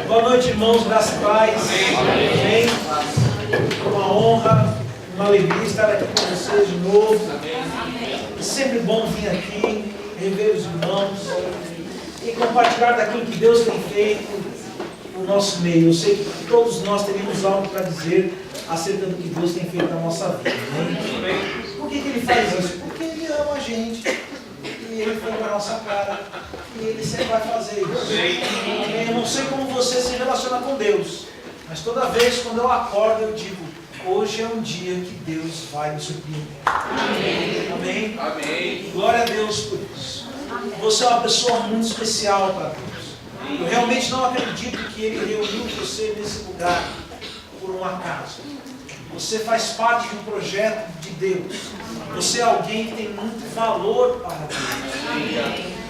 Boa noite, irmãos, graça e paz. Amém. Uma honra, uma alegria estar aqui com vocês de novo. É sempre bom vir aqui, rever os irmãos e compartilhar daquilo que Deus tem feito no nosso meio. Eu sei que todos nós teríamos algo para dizer acerca do que Deus tem feito na nossa vida. Amém? Por que Ele faz isso? Porque Ele ama a gente. E Ele foi com a nossa cara. E Ele sempre vai fazer isso. Eu não sei como você se relaciona com Deus, mas toda vez quando eu acordo eu digo: hoje é um dia que Deus vai me surpreender. Amém. Amém. Amém. Glória a Deus por isso. Você é uma pessoa muito especial para Deus. Eu realmente não acredito que Ele reuniu você nesse lugar por um acaso. Você faz parte de um projeto de Deus. Você é alguém que tem muito valor para Deus,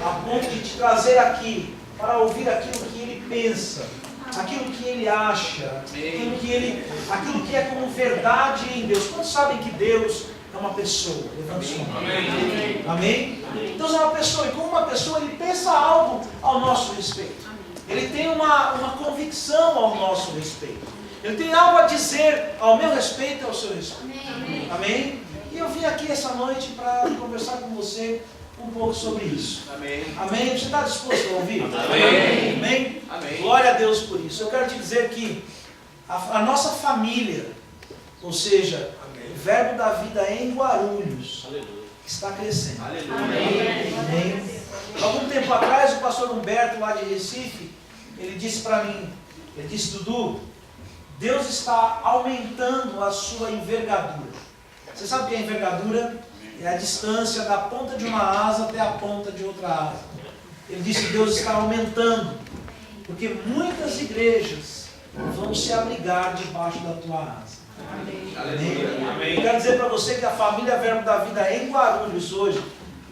a ponto de te trazer aqui para ouvir aquilo que Ele pensa, aquilo que Ele acha, aquilo que é como verdade em Deus. Quantos sabem que Deus é uma pessoa? Levante sua mão. Amém. Amém? Deus é uma pessoa, e como uma pessoa Ele pensa algo ao nosso respeito. Ele tem uma convicção ao nosso respeito. Ele tem algo a dizer ao meu respeito e ao seu respeito. Amém? Amém? E eu vim aqui essa noite para conversar com você um pouco sobre isso. Amém? Amém? Você está disposto a ouvir? Amém? Amém? Amém? Glória a Deus por isso. Eu quero te dizer que a nossa família, ou seja, o Verbo da Vida em Guarulhos, está crescendo. Amém? Amém? Algum tempo atrás, o pastor Humberto, lá de Recife, ele disse para mim, ele disse: Dudu, Deus está aumentando a sua envergadura. Você sabe o que é envergadura? É a distância da ponta de uma asa até a ponta de outra asa. Ele disse que Deus está aumentando, porque muitas igrejas vão se abrigar debaixo da tua asa. Amém. Amém. Eu quero dizer para você que a família Verbo da Vida em Guarulhos hoje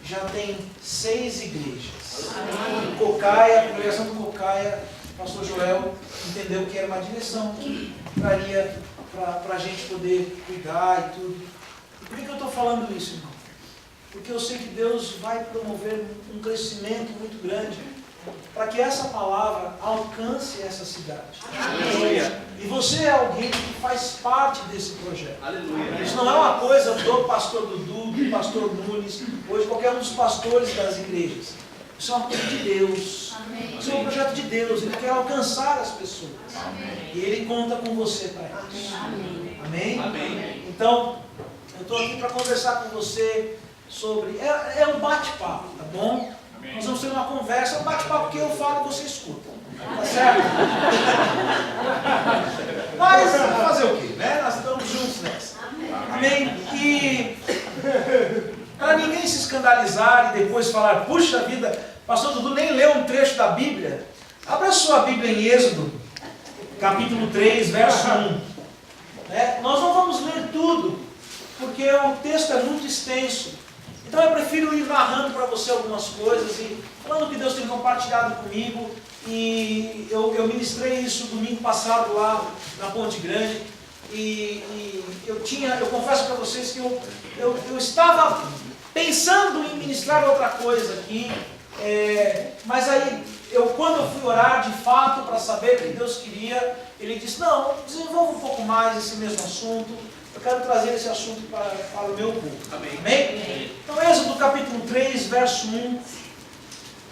já tem 6 igrejas. Amém. Em Cocaia, a congregação do Cocaia, o pastor Joel entendeu que era uma direção que traria para a gente poder cuidar e tudo. E por que eu estou falando isso, irmão? Porque eu sei que Deus vai promover um crescimento muito grande para que essa palavra alcance essa cidade. Aleluia. E você é alguém que faz parte desse projeto. Aleluia. Isso não é uma coisa do pastor Dudu, do pastor Nunes, ou de qualquer um dos pastores das igrejas. Isso é uma coisa de Deus. Amém. Isso é um projeto de Deus. Ele quer alcançar as pessoas. Amém. E Ele conta com você para isso. Amém. Amém? Amém. Então, eu estou aqui para conversar com você sobre... É um bate-papo, tá bom? Amém. Nós vamos ter uma conversa, é um bate-papo que eu falo e você escuta. Tá certo? Mas, fazer o quê? Né? Nós estamos juntos nessa. Amém? E... para ninguém se escandalizar e depois falar: puxa vida, pastor Dudu nem leu um trecho da Bíblia. Abra sua Bíblia em Êxodo, capítulo 3, verso 1. Nós não vamos ler tudo, porque o texto é muito extenso. Então eu prefiro ir narrando para você algumas coisas e falando o que Deus tem compartilhado comigo. E eu ministrei isso domingo passado lá na Ponte Grande. E eu confesso para vocês que eu estava pensando em ministrar outra coisa aqui, mas aí, quando eu fui orar de fato para saber o que Deus queria, Ele disse: não, desenvolva um pouco mais esse mesmo assunto, eu quero trazer esse assunto para o meu povo. Amém? Amém? Então, Êxodo capítulo 3, verso 1,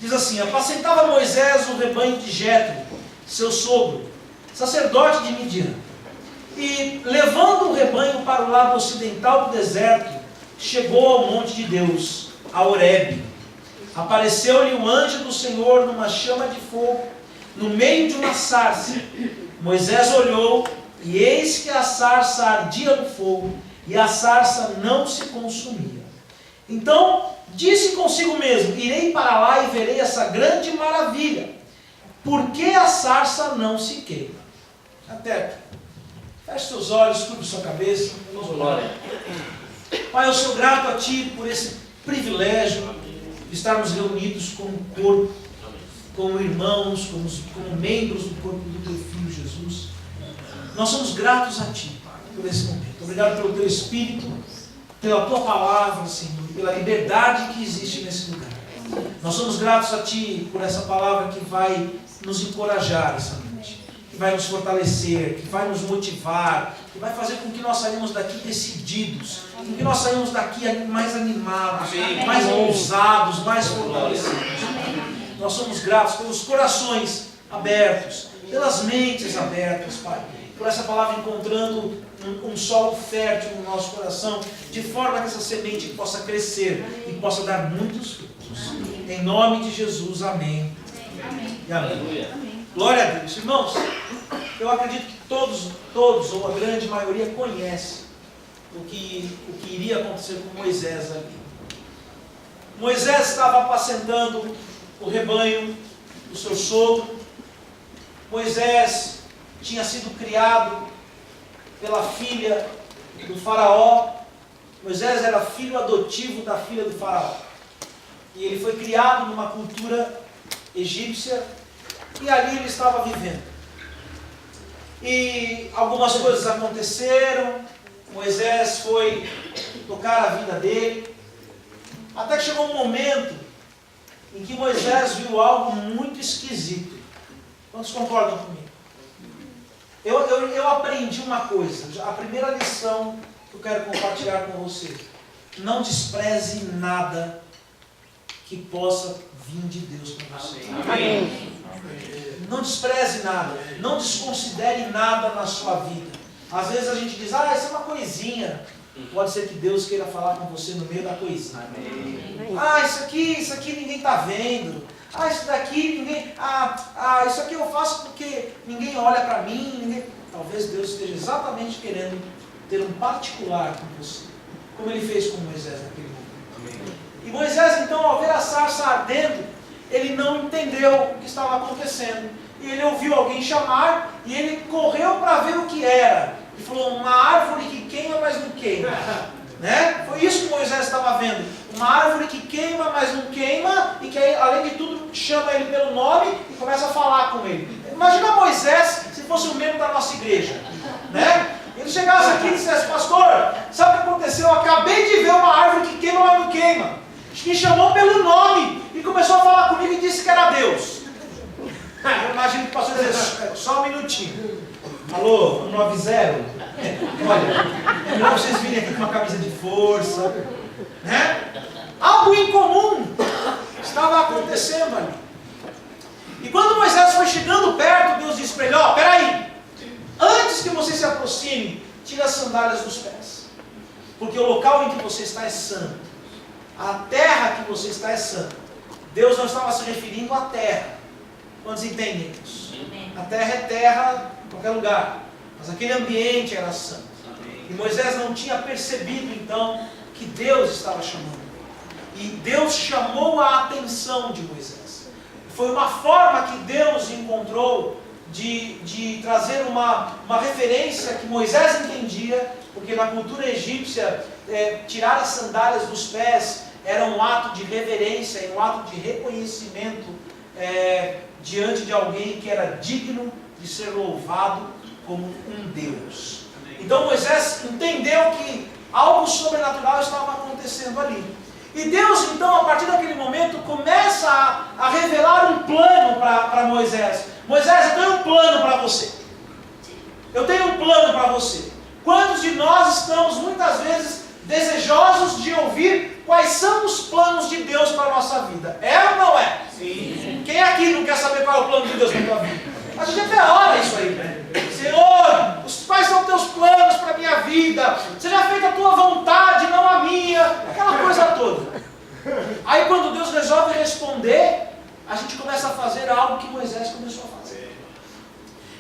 diz assim: apacentava Moisés o rebanho de Jetro, seu sogro, sacerdote de Midian. E, levando o rebanho para o lado ocidental do deserto, chegou ao monte de Deus, a Horebe. Apareceu-lhe o anjo do Senhor numa chama de fogo, no meio de uma sarça. Moisés olhou, e eis que a sarça ardia no fogo, e a sarça não se consumia. Então, disse consigo mesmo: irei para lá e verei essa grande maravilha. Por que a sarça não se queima? Até aqui. Feche seus olhos, curva sua cabeça. Vamos orar. Pai, eu sou grato a Ti por esse privilégio de estarmos reunidos como corpo, como irmãos, como membros do corpo do Teu Filho Jesus. Nós somos gratos a Ti, Pai, por esse momento. Obrigado pelo Teu Espírito, pela Tua Palavra, Senhor, pela liberdade que existe nesse lugar. Nós somos gratos a Ti por essa palavra que vai nos encorajar essa noite. que vai nos fortalecer, que vai nos motivar, que vai fazer com que nós saímos daqui decididos, com que nós saímos daqui mais animados, mais ousados, mais fortalecidos. Nós somos gratos pelos corações abertos, pelas mentes abertas, Pai, por essa palavra encontrando um solo fértil no nosso coração, de forma que essa semente possa crescer e possa dar muitos frutos. Em nome de Jesus, amém. E amém. Glória a Deus. Irmãos, eu acredito que todos, ou a grande maioria, conhece o que iria acontecer com Moisés ali. Moisés estava apacentando o rebanho do seu sogro. Moisés tinha sido criado pela filha do faraó. Moisés era filho adotivo da filha do faraó. E ele foi criado numa cultura egípcia, e ali ele estava vivendo. E algumas coisas aconteceram, Moisés foi tocar a vida dele, até que chegou um momento em que Moisés viu algo muito esquisito. Quantos concordam comigo? Eu aprendi uma coisa, a primeira lição que eu quero compartilhar com você: não despreze nada que possa vir de Deus para você. Amém. Não despreze nada, não desconsidere nada na sua vida. Às vezes a gente diz, isso é uma coisinha. Pode ser que Deus queira falar com você no meio da coisinha. Amém. Isso aqui ninguém está vendo. Isso daqui ninguém... isso aqui eu faço porque ninguém olha para mim. Talvez Deus esteja exatamente querendo ter um particular com você, como ele fez com Moisés naquele momento. Amém. E Moisés, então, ao ver a sarça ardendo, ele não entendeu o que estava acontecendo. E ele ouviu alguém chamar, e ele correu para ver o que era. E falou, uma árvore que queima, mas não queima. Né? Foi isso que Moisés estava vendo. Uma árvore que queima, mas não queima, e que além de tudo chama ele pelo nome e começa a falar com ele. Imagina Moisés se fosse um membro da nossa igreja. Né? Ele chegasse aqui e dissesse, pastor, sabe o que aconteceu? Eu acabei de ver uma árvore que queima, mas não queima. Me chamou pelo nome e começou a falar comigo e disse que era Deus. Eu imagino que o pastor dizia, só um minutinho. Alô, 90? Olha, é melhor vocês virem aqui com uma camisa de força. Né? Algo incomum estava acontecendo ali. E quando Moisés foi chegando perto, Deus disse para ele, peraí, antes que você se aproxime, tira as sandálias dos pés. Porque o local em que você está é santo. A terra que você está é santa. Deus não estava se referindo à terra. Quantos entendem isso? A terra é terra em qualquer lugar. Mas aquele ambiente era santo. E Moisés não tinha percebido então que Deus estava chamando. E Deus chamou a atenção de Moisés. Foi uma forma que Deus encontrou de trazer uma referência que Moisés entendia, porque na cultura egípcia, tirar as sandálias dos pés era um ato de reverência e um ato de reconhecimento diante de alguém que era digno de ser louvado como um Deus. Então Moisés entendeu que algo sobrenatural estava acontecendo ali. E Deus, então, a partir daquele momento, começa a revelar um plano para Moisés. Moisés, eu tenho um plano para você. Eu tenho um plano para você. Quantos de nós estamos, muitas vezes, desejosos de ouvir quais são os planos de Deus para a nossa vida? É ou não é? Sim. Quem aqui não quer saber qual é o plano de Deus para a tua vida? A gente até ora isso aí, né? Senhor, quais são os teus planos para a minha vida? Seja feita a tua vontade, não a minha. Aquela coisa toda. Aí quando Deus resolve responder, a gente começa a fazer algo que Moisés começou a fazer.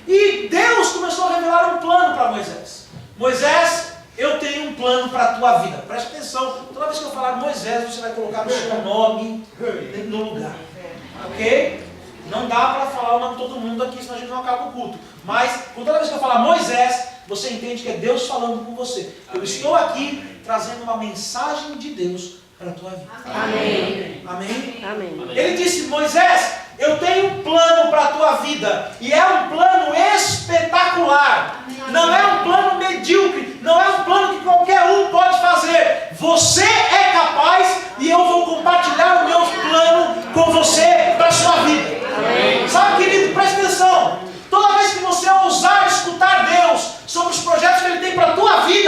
E Deus começou a revelar um plano para Moisés. Moisés, eu tenho um plano para a tua vida. Preste atenção, toda vez que eu falar Moisés, você vai colocar o seu nome no lugar. Ok? Não dá para falar o nome de todo mundo aqui, senão a gente não acaba o culto. Mas, toda vez que eu falar Moisés, você entende que é Deus falando com você. Eu estou aqui trazendo uma mensagem de Deus para a tua vida. Amém. Amém? Amém. Ele disse, Moisés, eu tenho um plano para a tua vida. E é um plano espetacular. Não é um plano medíocre. Não é um plano que qualquer um pode fazer. Você é capaz e eu vou compartilhar o meu plano com você para a sua vida. Amém. Sabe, querido, presta atenção. Toda vez que você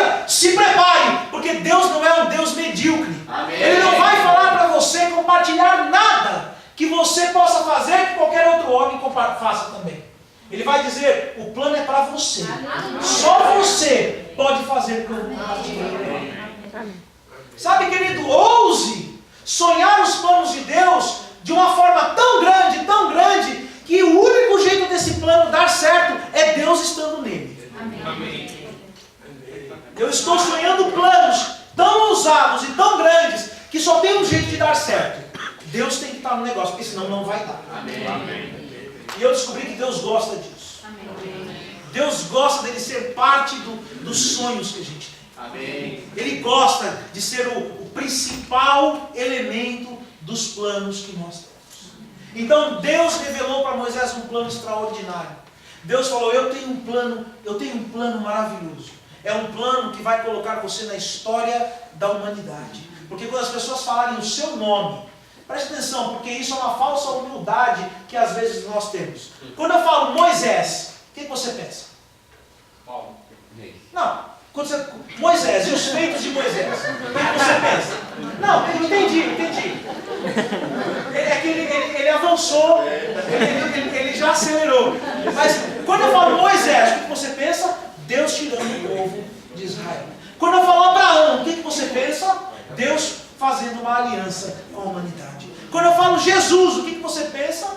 dia, se prepare, porque Deus não é um Deus medíocre. Amém. Ele não vai falar para você compartilhar nada que você possa fazer que qualquer outro homem faça também. Ele vai dizer, o plano é para você. Só você pode fazer o que eu compartilhei. Sabe, querido, ouse sonhar os planos de Deus de uma forma tão grande, que o único jeito desse plano dar certo é Deus estando nele. Amém. Eu estou sonhando planos tão ousados e tão grandes que só tem um jeito de dar certo. Deus tem que estar no negócio, porque senão não vai dar. Amém. E eu descobri que Deus gosta disso. Deus gosta dele ser parte dos sonhos que a gente tem. Amém. Ele gosta de ser o principal elemento dos planos que nós temos. Então Deus revelou para Moisés um plano extraordinário. Deus falou, eu tenho um plano maravilhoso. É um plano que vai colocar você na história da humanidade. Porque quando as pessoas falarem o seu nome, preste atenção, porque isso é uma falsa humildade que às vezes nós temos. Quando eu falo Moisés, o que você pensa? Paulo. Não. Moisés e os feitos de Moisés. O que você pensa? Não, entendi. É que ele avançou, ele já acelerou. Mas quando eu falo Moisés, o que você pensa? Deus tirando o povo de Israel. Quando eu falo Abraão, o que você pensa? Deus fazendo uma aliança com a humanidade. Quando eu falo Jesus, o que você pensa?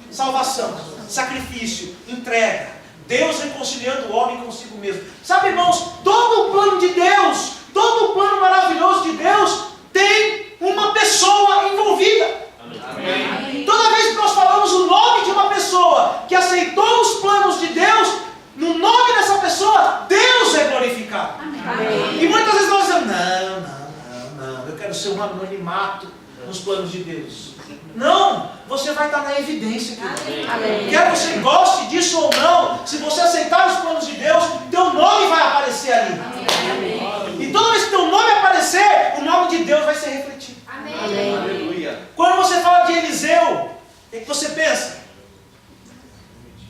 Salvação, sacrifício, entrega. Deus reconciliando o homem consigo mesmo. Sabe, irmãos, todo o plano de Deus, todo o plano maravilhoso de Deus tem uma pessoa envolvida. Amém. Toda vez que nós falamos o nome de uma pessoa que aceitou os planos de Deus, no nome dessa pessoa, Deus é glorificado. Amém. E muitas vezes nós dizemos, não, eu quero ser um anonimato nos planos de Deus. Não, você vai estar na evidência. Amém. Quer você goste disso ou não, se você aceitar os planos de Deus, teu nome vai aparecer ali. Amém. E toda vez que teu nome aparecer, o nome de Deus vai ser refletido. Amém. Aleluia. Quando você fala de Eliseu, o que você pensa?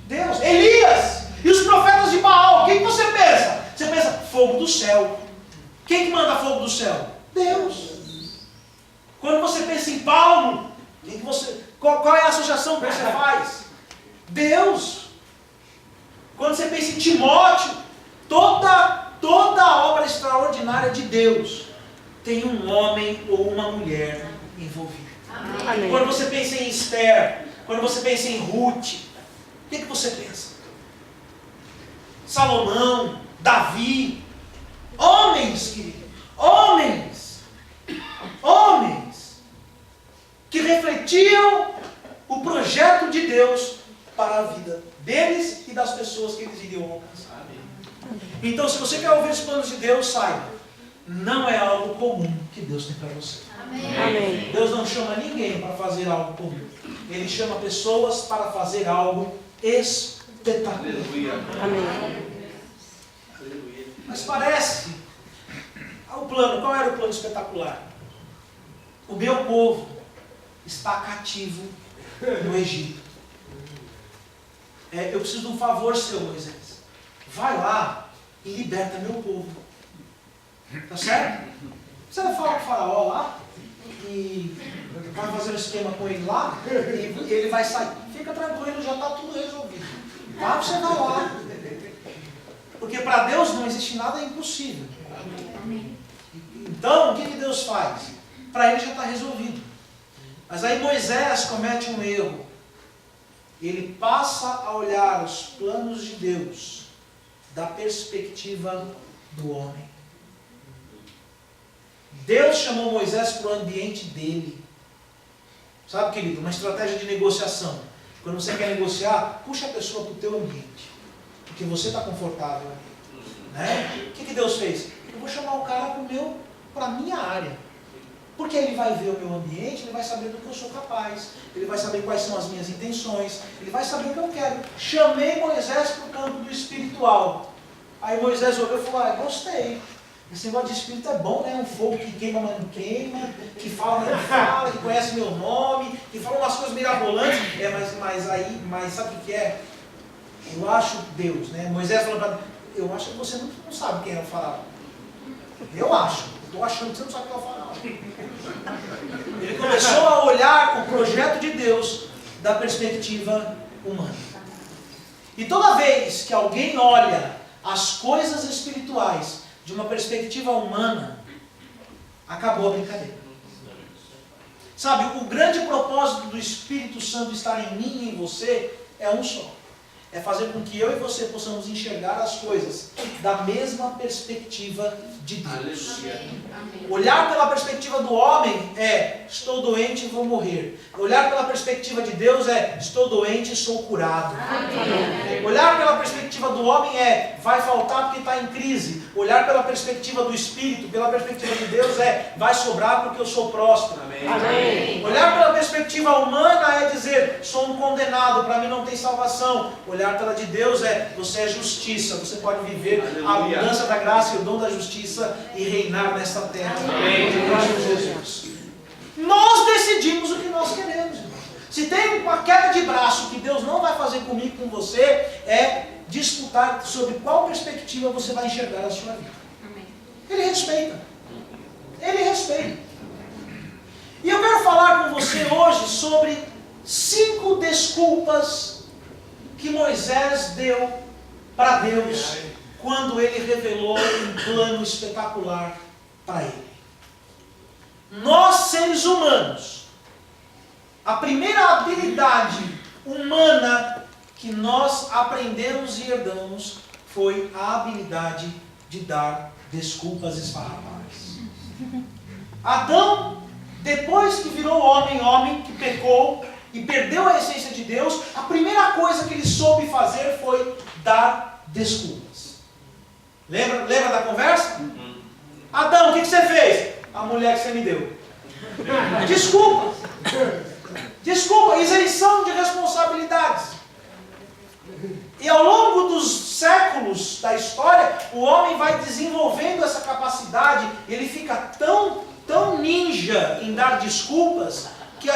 Deus. Elias e os profetas de Baal, o que você pensa? Você pensa, fogo do céu. Quem que manda fogo do céu? Deus. Quando você pensa em Paulo, qual é a associação que você faz? Deus. Quando você pensa em Timóteo, toda a obra extraordinária de Deus tem um homem ou uma mulher envolvida. Amém. Quando você pensa em Esther, quando você pensa em Ruth, o que você pensa? Salomão, Davi, homens, querido, homens que refletiam o projeto de Deus para a vida deles e das pessoas que eles iriam alcançar. Então, se você quer ouvir os planos de Deus, saiba, não é algo comum que Deus tem para você. Amém. Deus não chama ninguém para fazer algo comum. Ele chama pessoas para fazer algo espetacular. Aleluia. Amém. Aleluia. Mas parece, qual era o plano espetacular? O meu povo está cativo no Egito. Eu preciso de um favor seu, Moisés. Vai lá e liberta meu povo. Tá certo? Você vai falar com o faraó lá e vai fazer um esquema com ele lá e ele vai sair. Fica tranquilo, já está tudo resolvido. Tá? Você vai lá. Porque para Deus não existe nada impossível. Então, o que Deus faz? Para ele já está resolvido. Mas aí Moisés comete um erro. Ele passa a olhar os planos de Deus da perspectiva do homem. Deus chamou Moisés para o ambiente dele. Sabe, querido, uma estratégia de negociação. Quando você quer negociar, puxa a pessoa para o teu ambiente. Porque você está confortável ali. Né? O que Deus fez? Eu vou chamar o cara para a minha área. Porque ele vai ver o meu ambiente, ele vai saber do que eu sou capaz. Ele vai saber quais são as minhas intenções. Ele vai saber o que eu quero. Chamei Moisés para o campo do espiritual. Aí Moisés olhou e falou, gostei. Esse negócio de espírito é bom, né? Um fogo que queima, mas não queima, que fala, mas não fala, que conhece meu nome, que fala umas coisas mirabolantes. Mas sabe o que é? Eu acho Deus, né? Moisés falou para mim, eu acho que você não sabe quem é o faraó. Eu acho. Estou achando que você não sabe o que eu falo. Ele começou a olhar o projeto de Deus da perspectiva humana. E toda vez que alguém olha as coisas espirituais de uma perspectiva humana, acabou a brincadeira. Sabe, o grande propósito do Espírito Santo estar em mim e em você é um só. É fazer com que eu e você possamos enxergar as coisas da mesma perspectiva de Deus. Olhar pela perspectiva do homem é: estou doente e vou morrer. Olhar pela perspectiva de Deus é: estou doente e sou curado. Olhar pela perspectiva do homem é: vai faltar porque está em crise. Olhar pela perspectiva do Espírito, pela perspectiva de Deus é: vai sobrar porque eu sou próspero. Amém. Olhar pela perspectiva humana é dizer: sou um condenado, para mim não tem salvação. Olhar pela de Deus é: você é justiça, você pode viver a abundância da graça e o dom da justiça e reinar nesta terra. Amém. Jesus. Nós decidimos o que nós queremos, irmão. Se tem uma queda de braço que Deus não vai fazer comigo, com você, é disputar sobre qual perspectiva você vai enxergar a sua vida. Ele respeita. Ele respeita. E eu quero falar com você hoje sobre 5 desculpas que Moisés deu para Deus quando ele revelou um plano espetacular para ele. Nós, seres humanos, a primeira habilidade humana que nós aprendemos e herdamos foi a habilidade de dar desculpas esfarrapadas. Adão, depois que virou homem que pecou e perdeu a essência de Deus, a primeira coisa que ele soube fazer foi dar desculpas. Lembra da conversa? Adão, o que você fez? A mulher que você me deu. Desculpa. Desculpa, isenção de responsabilidades. E ao longo dos séculos da história, o homem vai desenvolvendo essa capacidade, ele fica tão ninja em dar desculpas, que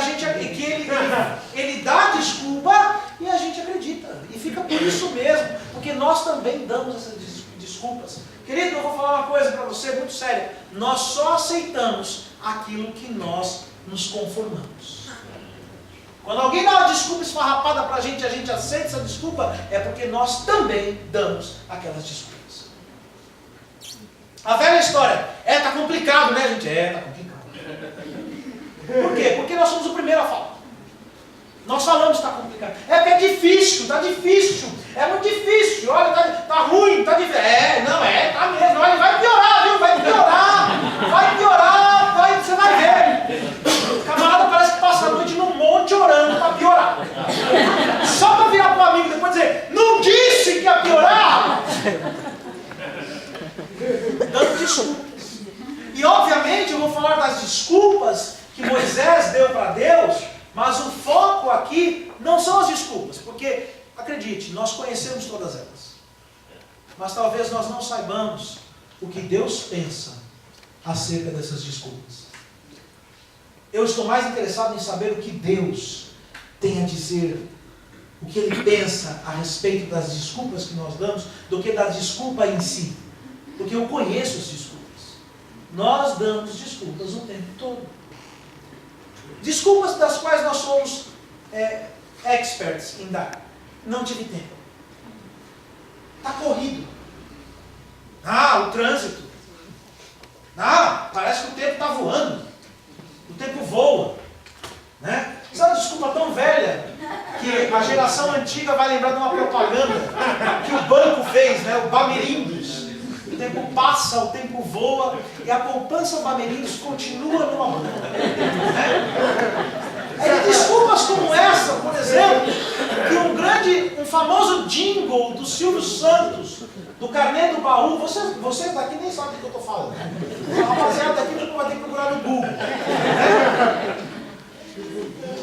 ele dá desculpa e a gente acredita. E fica por isso mesmo, porque nós também damos essas desculpas. Querido, eu vou falar uma coisa para você muito séria. Nós só aceitamos aquilo que nós nos conformamos. Quando alguém dá uma desculpa esfarrapada para a gente aceita essa desculpa, é porque nós também damos aquelas desculpas. A velha história, tá complicado, né, gente? Tá complicado. Por quê? Porque nós somos o primeiro a falar. Nós falamos que está complicado. É difícil, está difícil. É muito difícil. Olha, tá ruim, está difícil. Tá mesmo. Olha, vai piorar, viu? Vai piorar, você vai ver. O camarada parece que passa a noite num monte orando para piorar. Só para virar para o amigo e depois dizer: não disse que ia piorar? Dando desculpas. E obviamente eu vou falar das desculpas que Moisés deu para Deus, mas o foco aqui não são as desculpas, porque, acredite, nós conhecemos todas elas. Mas talvez nós não saibamos o que Deus pensa acerca dessas desculpas. Eu estou mais interessado em saber o que Deus tem a dizer, o que Ele pensa a respeito das desculpas que nós damos, do que da desculpa em si. Porque eu conheço as desculpas. Nós damos desculpas o tempo todo. Desculpas das quais nós somos experts em dar. Não tive tempo. Está corrido. O trânsito. Parece que o tempo está voando. O tempo voa. Né? Isso é uma desculpa tão velha que a geração antiga vai lembrar de uma propaganda que o banco fez, né? O Bamerindos. O tempo passa, o tempo voa e a poupança Bamerindos continua numa boa. É desculpas como essa, por exemplo, que um famoso jingle do Silvio Santos, do Carnê do Baú, vocês daqui nem sabem do que eu estou falando. A rapaziada daqui não vai ter que procurar no Google.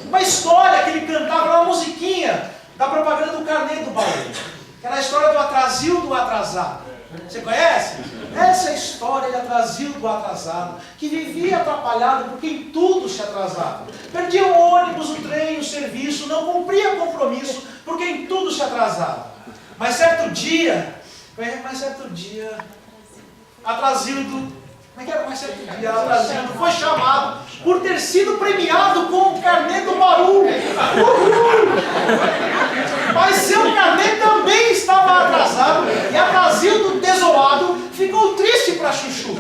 Uma história que ele cantava, uma musiquinha da propaganda do Carnê do Baú, que era a história do atrasil do atrasado. Você conhece? Essa é a história de atrasil do atrasado, que vivia atrapalhado porque em tudo se atrasava. Perdia o ônibus, o trem, o serviço, não cumpria compromisso porque em tudo se atrasava. Mas certo dia Atrasildo, como é que você diz? Atrasildo foi chamado por ter sido premiado com o carnê do Baú. Mas seu carnê também estava atrasado, e Atrasildo, desolado, ficou triste para Chuchu.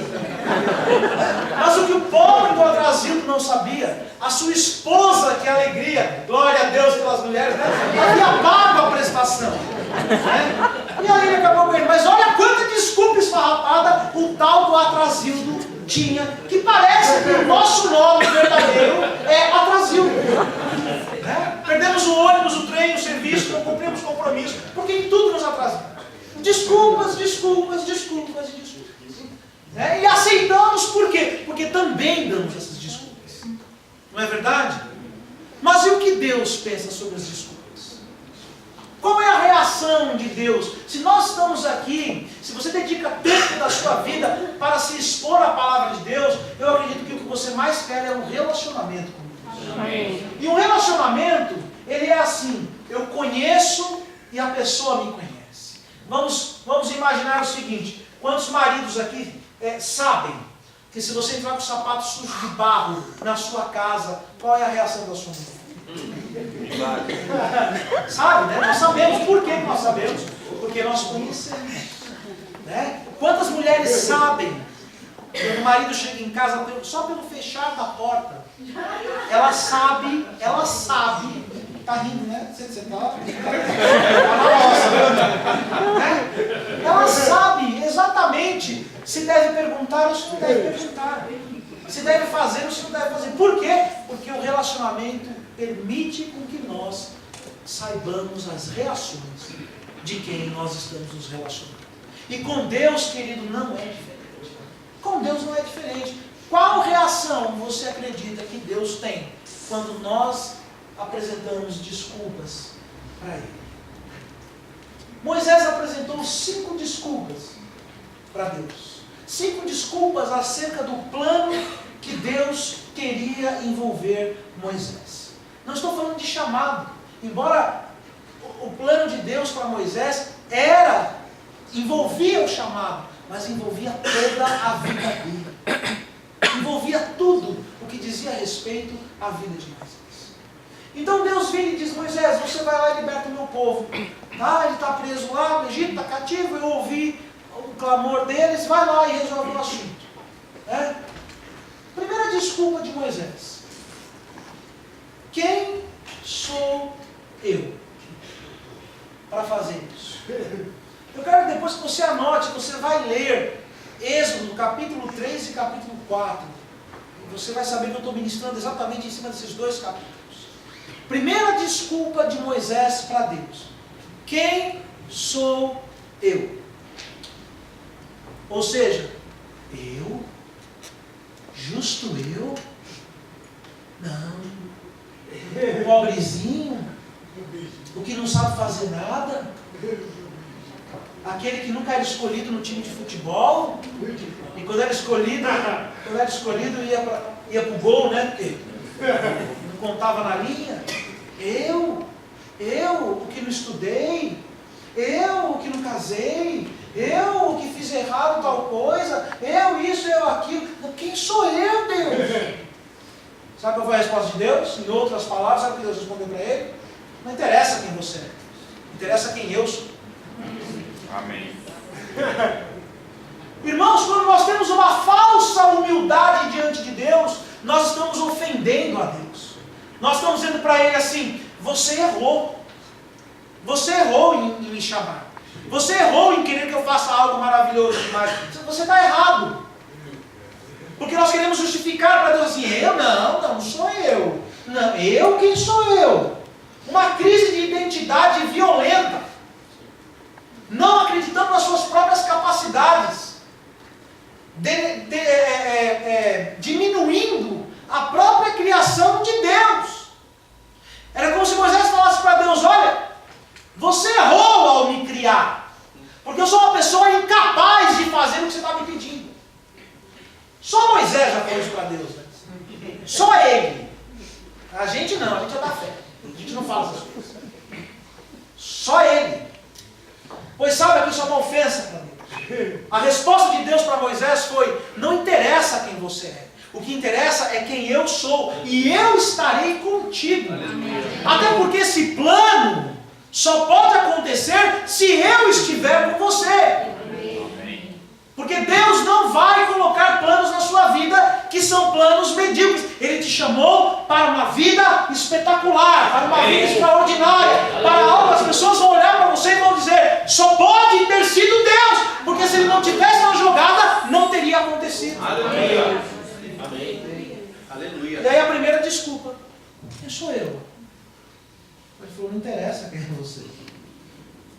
Mas o que o pobre do Atrasildo não sabia, a sua esposa, que alegria, glória a Deus pelas mulheres, né? Havia pago a prestação. Né? E aí ele acabou com ele. Mas olha quanta desculpa esfarrapada o tal do Atrasildo tinha, que parece que o nosso nome verdadeiro é Atrasildo. Né? Perdemos o ônibus, o trem, o serviço, não cumprimos compromisso, porque em tudo nos atrasamos. Desculpas, desculpas, desculpas e desculpas. Né? E aceitamos por quê? Porque também damos essas desculpas. Não é verdade? Mas e o que Deus pensa sobre as desculpas? Qual é a reação de Deus? Se nós estamos aqui, se você dedica tempo da sua vida para se expor à palavra de Deus, eu acredito que o que você mais quer é um relacionamento com Deus. Amém. E um relacionamento, ele é assim, eu conheço e a pessoa me conhece. Vamos imaginar o seguinte, quantos maridos aqui sabem que se você entrar com o sapato sujo de barro na sua casa, qual é a reação da sua mulher? Sabe, né? Nós sabemos. Por que nós sabemos? Porque nós conhecemos. Né? Quantas mulheres sabem que o marido chega em casa só pelo fechar da porta? Ela sabe, tá rindo, né? Você tá na nossa, né? Ela sabe exatamente se deve perguntar ou se não deve perguntar. Se deve fazer ou se não deve fazer. Por quê? Porque o relacionamento permite com que nós saibamos as reações de quem nós estamos nos relacionando. E com Deus, querido, não é diferente. Com Deus não é diferente. Qual reação você acredita que Deus tem quando nós apresentamos desculpas para Ele? Moisés apresentou 5 desculpas para Deus. 5 desculpas acerca do plano que Deus queria envolver Moisés. Não estou falando de chamado. Embora o plano de Deus para Moisés envolvia o chamado, mas envolvia toda a vida dele. Envolvia tudo o que dizia a respeito à vida de Moisés. Então Deus vem e diz: Moisés, você vai lá e liberta o meu povo. Tá? Ele está preso lá no Egito, está cativo, eu ouvi o clamor deles, vai lá e resolve o assunto. Primeira desculpa de Moisés: quem sou eu para fazer isso? Eu quero que depois que você anote, você vai ler Êxodo, capítulo 3 e capítulo 4. Você vai saber que eu estou ministrando exatamente em cima desses 2 capítulos. Primeira desculpa de Moisés para Deus: quem sou eu? Ou seja, eu? Justo eu? Não. O pobrezinho? O que não sabe fazer nada? Aquele que nunca era escolhido no time de futebol? E quando era escolhido ia para o gol, né? Porque não contava na linha. Eu, o que não estudei, eu, o que não casei, eu, o que fiz errado tal coisa, eu isso, eu aquilo. Quem sou eu, Deus? Sabe qual foi a resposta de Deus? Em outras palavras, sabe o que Deus respondeu para ele? Não interessa quem você é, interessa quem eu sou. Amém. Irmãos, quando nós temos uma falsa humildade diante de Deus, nós estamos ofendendo a Deus. Nós estamos dizendo para Ele assim: você errou. Você errou em me chamar. Você errou em querer que eu faça algo maravilhoso demais. Você está errado. Porque nós queremos justificar para Deus assim: eu não sou eu. Não, eu quem sou eu? Uma crise de identidade violenta. Não acreditando nas suas próprias capacidades. Diminuindo a própria criação de Deus. Era como se Moisés falasse para Deus: olha, você errou ao me criar, porque eu sou uma pessoa incapaz de fazer o que você está me pedindo. Só Moisés já falou isso para Deus, né? Só ele. A gente não, a gente é da fé. A gente não fala essas coisas. Só ele. Pois sabe que isso é uma ofensa para Deus. A resposta de Deus para Moisés foi: não interessa quem você é. O que interessa é quem eu sou. E eu estarei contigo. Até porque esse plano só pode acontecer se eu estiver com você. Porque Deus não vai colocar planos na sua vida que são planos medíocres. Ele te chamou para uma vida espetacular, para uma vida extraordinária, para algo. As pessoas vão olhar para você e vão dizer: só pode ter sido Deus, porque se ele não tivesse na jogada, não teria acontecido. Aleluia. Amém. Aleluia. E aí a primeira desculpa: quem sou eu? Ele falou: não interessa quem é você.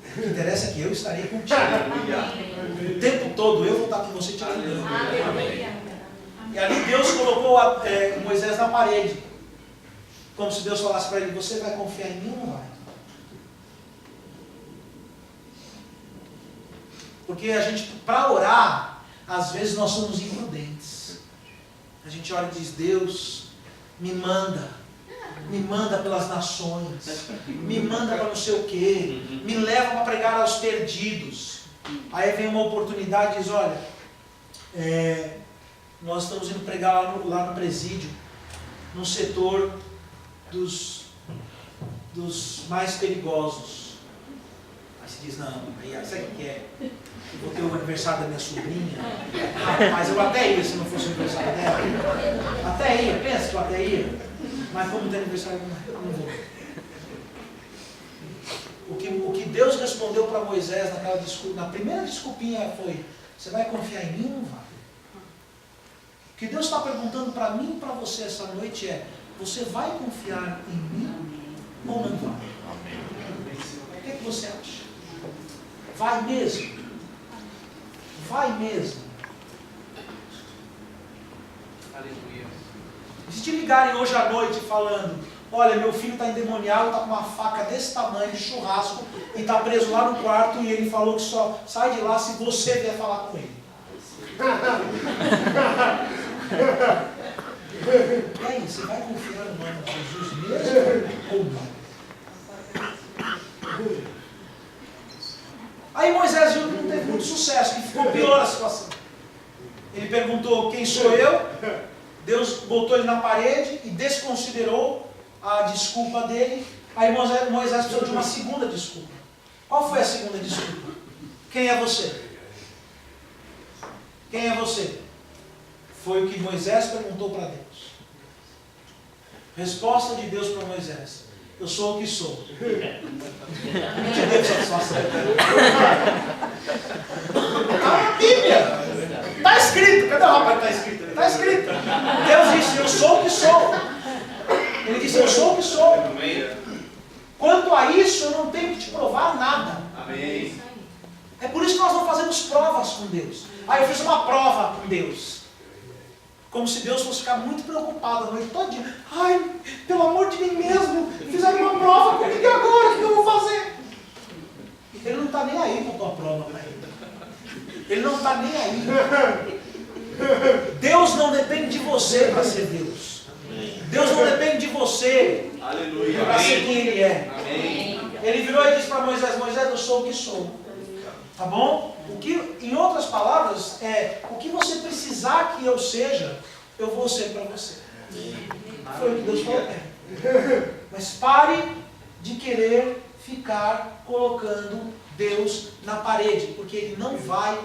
O que interessa é que eu estarei contigo. O tempo todo eu vou estar com você te ajudando. E ali Deus colocou Moisés na parede. Como se Deus falasse para ele: você vai confiar em mim ou não vai? Porque a gente, para orar, às vezes nós somos imprudentes. A gente ora e diz: Deus, me manda pelas nações, me manda para não sei o quê, me leva para pregar aos perdidos. Aí vem uma oportunidade e diz: olha, nós estamos indo pregar lá no presídio, no setor dos mais perigosos. Aí se diz: não, aí sabe o que é? Eu vou ter o aniversário da minha sobrinha. Mas eu até ia se não fosse o aniversário dela. Até ia, pensa que eu até ia. Mas como tem aniversário, eu não vou. O que Deus respondeu para Moisés na primeira desculpinha foi: você vai confiar em mim ou não vai? O que Deus está perguntando para mim e para você essa noite é: você vai confiar em mim ou não vai? O que você acha? Vai mesmo? Vai mesmo? Aleluia. Se te ligarem hoje à noite falando: olha, meu filho está endemoniado, está com uma faca desse tamanho de churrasco e está preso lá no quarto, e ele falou que só sai de lá se você vier falar com ele. E aí, você vai confiar no nome de Jesus mesmo ou não? Aí Moisés viu que não teve muito sucesso, que ficou pior a situação. Ele perguntou: quem sou eu? Deus botou ele na parede e desconsiderou a desculpa dele. Aí Moisés precisou de uma segunda desculpa. Qual foi a segunda desculpa? Quem é você? Quem é você? Foi o que Moisés perguntou para Deus. Resposta de Deus para Moisés: eu sou o que sou. Não te devo satisfação. Está na Bíblia. Está escrito. Cadê o rapaz que está escrito? Está escrito. Deus disse: eu sou o que sou. Ele disse: eu sou o que sou. Quanto a isso, eu não tenho que te provar nada. Amém. É por isso que nós não fazemos provas com Deus. Eu fiz uma prova com Deus. Como se Deus fosse ficar muito preocupado a noite todinha. Ai, pelo amor de mim mesmo, fizeram uma prova comigo, e agora? O que eu vou fazer? Ele não está nem aí com a tua prova para ele. Ele não está nem aí. Deus não depende de você para ser Deus. Deus não depende de você para ser quem Ele é. Amém. Ele virou e disse para Moisés: Moisés, eu sou o que sou. Tá bom? Em outras palavras, o que você precisar que eu seja, eu vou ser para você. Foi o que Deus falou. Mas pare de querer ficar colocando Deus na parede, porque Ele não vai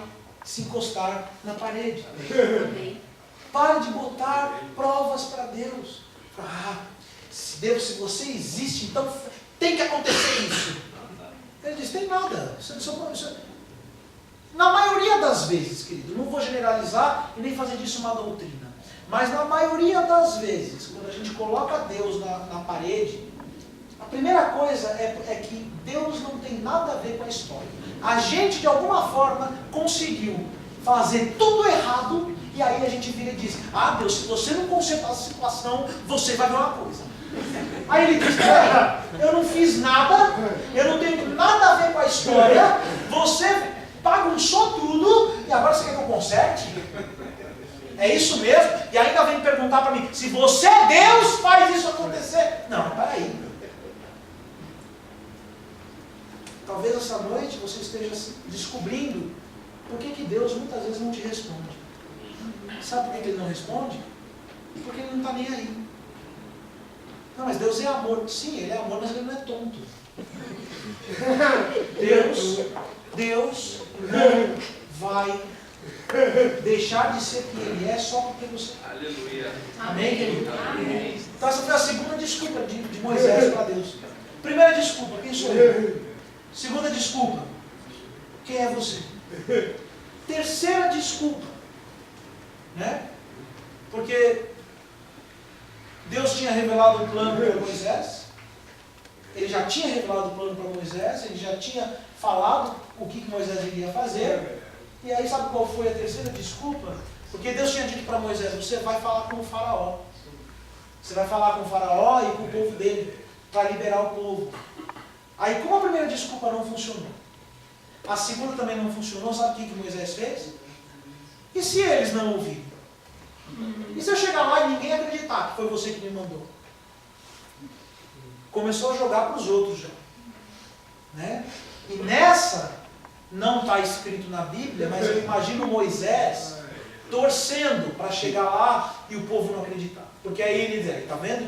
se encostar na parede. Pare de botar provas para Deus. Deus, se você existe, então tem que acontecer isso. Ele diz: tem nada. Na maioria das vezes, querido, não vou generalizar e nem fazer disso uma doutrina, mas na maioria das vezes, quando a gente coloca Deus na parede, a primeira coisa é que Deus não tem nada a ver com a história. A gente, de alguma forma, conseguiu fazer tudo errado, e aí a gente vira e diz: Deus, se você não consertar essa situação, você vai ver uma coisa. Aí ele diz: eu não fiz nada, eu não tenho nada a ver com a história, você bagunçou tudo, e agora você quer que eu conserte? É isso mesmo? E ainda vem perguntar para mim: se você é Deus, faz isso acontecer. Não, peraí. Talvez essa noite você esteja descobrindo por que Deus muitas vezes não te responde? Sabe por que Ele não responde? Porque Ele não está nem aí. Não, mas Deus é amor. Sim, Ele é amor, mas Ele não é tonto. Deus não vai deixar de ser quem Ele é só porque você... Aleluia. Amém, querido? Amém. Então essa foi a segunda desculpa de Moisés para Deus. Primeira desculpa, quem sou eu? Segunda desculpa, quem é você? Terceira desculpa, né? Porque Deus tinha revelado um plano para Moisés, Ele já tinha revelado o plano para Moisés, Ele já tinha falado o que Moisés iria fazer, e aí sabe qual foi a terceira desculpa? Porque Deus tinha dito para Moisés, você vai falar com o faraó. Você vai falar com o faraó e com o povo dele, para liberar o povo. Aí como a primeira desculpa não funcionou, a segunda também não funcionou, sabe o que Moisés fez? E se eles não ouvirem? E se eu chegar lá e ninguém acreditar que foi você que me mandou? Começou a jogar para os outros já. Né? E nessa, não está escrito na Bíblia, mas eu imagino Moisés torcendo para chegar lá e o povo não acreditar. Porque aí ele diz, está vendo?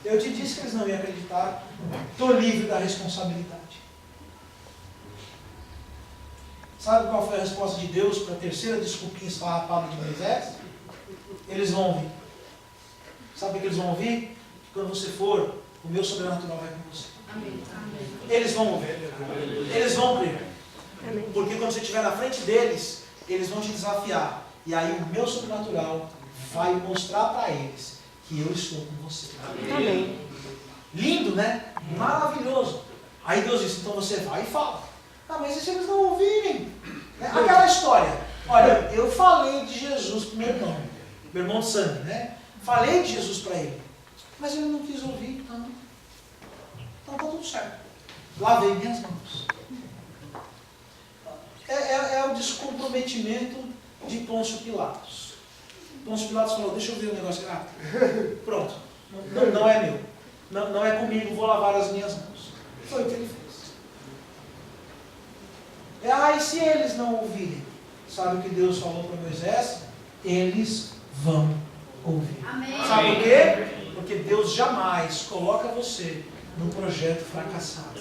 Eu te disse que eles não iam acreditar, estou livre da responsabilidade. Sabe qual foi a resposta de Deus para a terceira desculpinha esfarrapada de Moisés? Eles vão ouvir. Sabe o que eles vão ouvir? Que quando você for, o meu sobrenatural vai com você. Amém. Eles vão ouvir. Eles vão crer. Amém. Porque quando você estiver na frente deles, eles vão te desafiar. E aí o meu sobrenatural vai mostrar para eles que eu estou com você. Amém. Lindo, né? Maravilhoso. Aí Deus disse, então você vai e fala. Ah, mas e se eles não ouvirem? Aquela história. Olha, eu falei de Jesus para meu irmão de sangue, né? Falei de Jesus para ele. Mas ele não quis ouvir, então está tudo certo. Lavei minhas mãos. É o descomprometimento de Pôncio Pilatos. Pôncio Pilatos falou, deixa eu ver o negócio. Ah, pronto. Não é meu. Não é comigo, vou lavar as minhas mãos. Foi o que ele fez. E se eles não ouvirem? Sabe o que Deus falou para Moisés? Eles vão ouvir. Amém. Sabe por quê? Porque Deus jamais coloca você num projeto fracassado.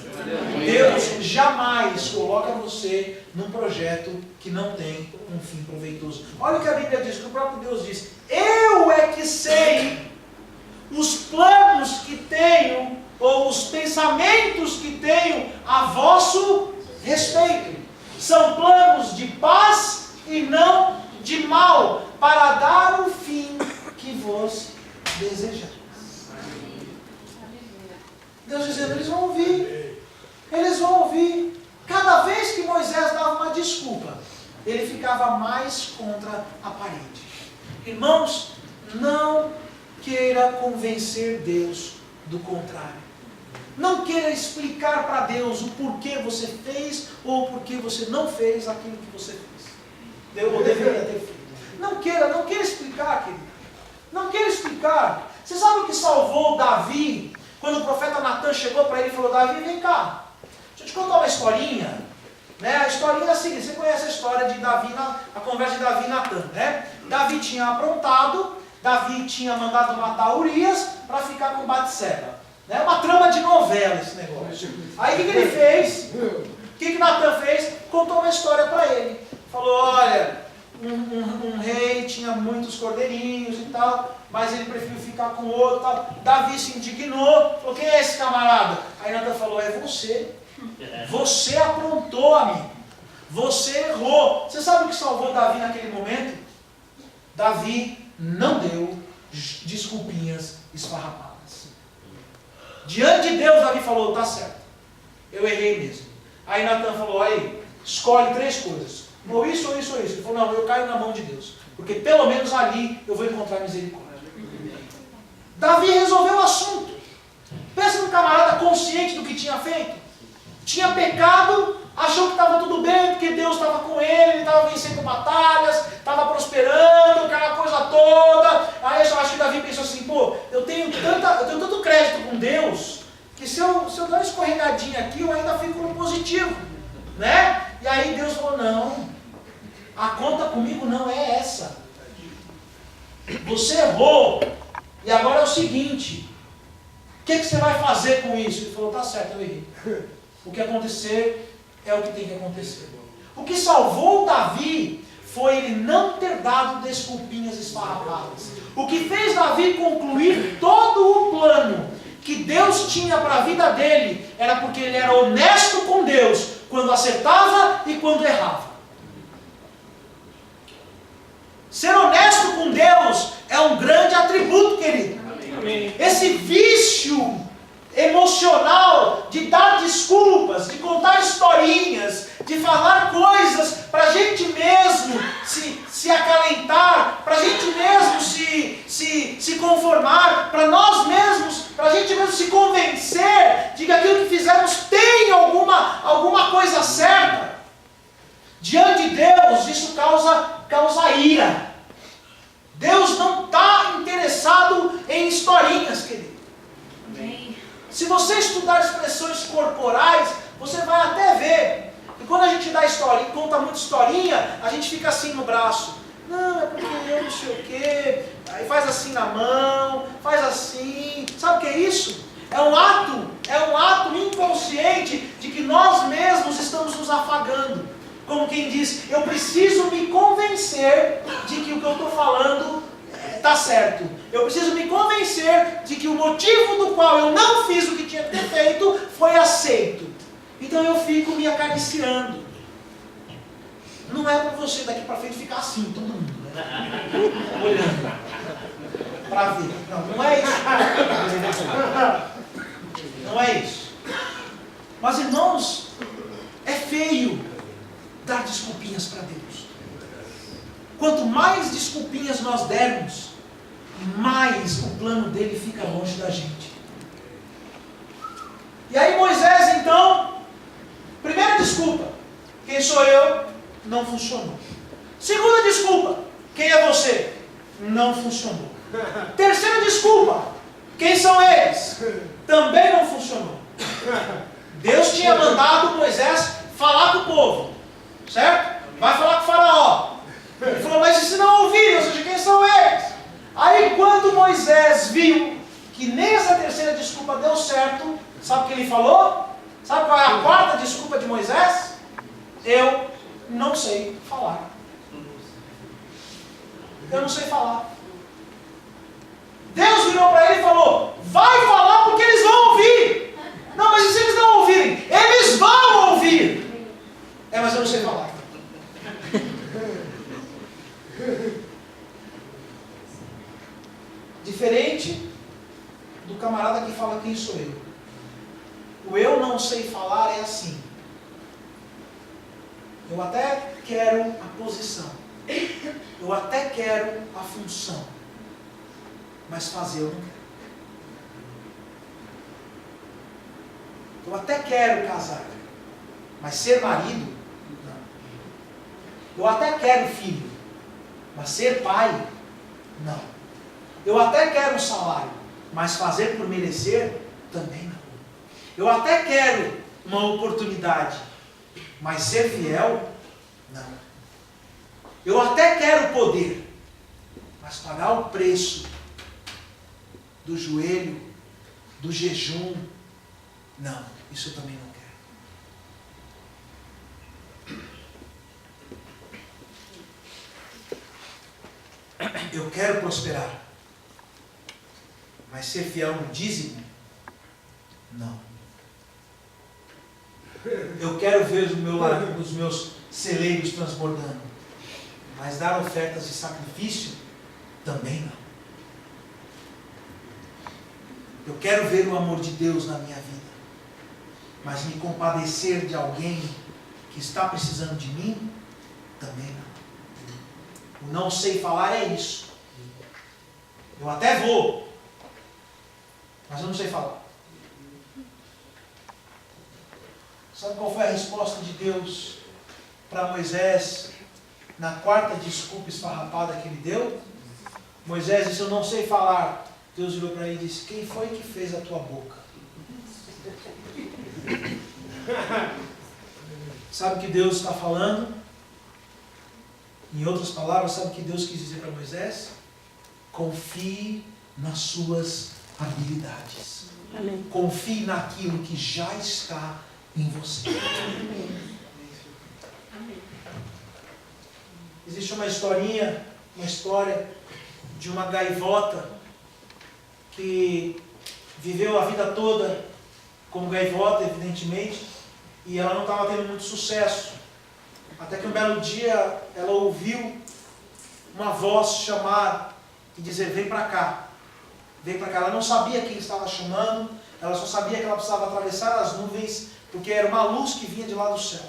Deus jamais coloca você num projeto que não tem um fim proveitoso. Olha o que a Bíblia diz, que o próprio Deus diz. Eu é que sei os planos que tenho, ou os pensamentos que tenho a vosso respeito. São planos de paz e não de mal, para dar o fim que vos desejais. Deus dizendo, eles vão ouvir. Eles vão ouvir. Cada vez que Moisés dava uma desculpa, ele ficava mais contra a parede. Irmãos, não queira convencer Deus do contrário. Não queira explicar para Deus o porquê você fez ou o porquê você não fez aquilo que você fez. Ou deveria ter feito. Não queira explicar, querido. Não queira explicar. Você sabe o que salvou Davi? Quando o profeta Natan chegou para ele e falou, Davi, vem cá. Deixa eu te contar uma historinha. Né? A historinha é a seguinte, você conhece a história de Davi, a conversa de Davi e Natan, né? Davi tinha aprontado, Davi tinha mandado matar Urias para ficar com Batseba. É uma trama de novela esse negócio. Aí o que ele fez? O que Natan fez? Contou uma história para ele. Falou, olha, um rei tinha muitos cordeirinhos e tal, mas ele preferiu ficar com outro e tal. Davi se indignou, falou, quem é esse camarada? Aí Natan falou, é você. Você aprontou, amigo. Você errou. Você sabe o que salvou Davi naquele momento? Davi não deu desculpinhas esfarrapadas. Diante de Deus, Davi falou, tá certo, eu errei mesmo. Aí Natan falou, aí, escolhe 3 coisas, ou isso, ou isso, ou isso. Ele falou, não, eu caio na mão de Deus, porque pelo menos ali eu vou encontrar misericórdia. Davi resolveu o assunto. Pensa num camarada consciente do que tinha feito. Tinha pecado, achou que estava tudo bem, porque Deus estava com ele estava vencendo batalhas, estava prosperando, aquela coisa toda. Aí eu acho que Davi pensou assim, pô, eu tenho tanto crédito com Deus, que se eu dar uma escorregadinha aqui, eu ainda fico no positivo. Né? E aí Deus falou, não, você errou, e agora é o seguinte, o que você vai fazer com isso? Ele falou, tá certo, eu errei. O que acontecer é o que tem que acontecer. O que salvou Davi foi ele não ter dado desculpinhas esfarrapadas. O que fez Davi concluir todo o plano que Deus tinha para a vida dele era porque ele era honesto com Deus quando acertava e quando errava. Ser honesto com Deus é um grande atributo, querido. Amém. Esse vício emocional de dar desculpas, de contar historinhas, de falar coisas para a gente mesmo se acalentar, para a gente mesmo se conformar, para nós mesmos, para a gente mesmo se convencer de que aquilo que fizemos tem alguma coisa certa. Diante de Deus, isso causa ira. Deus não está interessado em historinhas, querido. Amém. Se você estudar expressões corporais, você vai até ver. E quando a gente dá historinha, conta muita historinha, a gente fica assim no braço. Não, é porque eu não sei o quê. Aí faz assim na mão, faz assim. Sabe o que é isso? É um ato inconsciente de que nós mesmos estamos nos afagando. Como quem diz, eu preciso me convencer de que o que eu estou falando está certo. Eu preciso me convencer de que o motivo do qual eu não fiz o que tinha que ter feito foi aceito. Então eu fico me acariciando. Não é para você daqui para frente ficar assim, todo mundo, né? Olhando para ver. Não é isso. Não é isso. Mas irmãos, é feio dar desculpinhas para Deus. Quanto mais desculpinhas nós dermos, mais o plano dele fica longe da gente. E aí Moisés então, primeira desculpa, quem sou eu? Não funcionou. Segunda desculpa, quem é você? Não funcionou. Terceira desculpa, quem são eles? Também não funcionou. Deus tinha mandado Moisés falar com o povo. Certo? Vai falar com o faraó. Ele falou, mas e se não ouvirem? Ou seja, quem são eles? Aí quando Moisés viu que nem essa terceira desculpa deu certo, sabe o que ele falou? Sabe qual é a quarta desculpa de Moisés? Eu não sei falar. Eu não sei falar. Deus virou para ele e falou, vai falar porque eles vão ouvir. Não, mas e se eles não ouvirem? Eles vão ouvir. Mas eu não sei falar. Diferente do camarada que fala quem sou eu. O eu não sei falar é assim. Eu até quero a posição. Eu até quero a função. Mas fazer eu não quero. Eu até quero casar. Mas ser marido, eu até quero filho, mas ser pai, não. Eu até quero um salário, mas fazer por merecer, também não. Eu até quero uma oportunidade, mas ser fiel, não. Eu até quero poder, mas pagar o preço do joelho, do jejum, não. Isso eu também não quero. Eu quero prosperar, mas ser fiel no dízimo? Não. Eu quero ver os meus celeiros transbordando, mas dar ofertas de sacrifício? Também não. Eu quero ver o amor de Deus na minha vida, mas me compadecer de alguém que está precisando de mim? Também não. O não sei falar é isso. Eu até vou, mas eu não sei falar. Sabe qual foi a resposta de Deus para Moisés na quarta desculpa esfarrapada que ele deu? Moisés disse, eu não sei falar. Deus virou para ele e disse, quem foi que fez a tua boca? Sabe o que Deus está falando? Em outras palavras, sabe o que Deus quis dizer para Moisés? Confie nas suas habilidades. Amém. Confie naquilo que já está em você. Existe uma história de uma gaivota que viveu a vida toda como gaivota, evidentemente, e ela não estava tendo muito sucesso. Até que um belo dia ela ouviu uma voz chamar e dizer: vem para cá. Vem para cá. Ela não sabia quem estava chamando, ela só sabia que ela precisava atravessar as nuvens, porque era uma luz que vinha de lá do céu.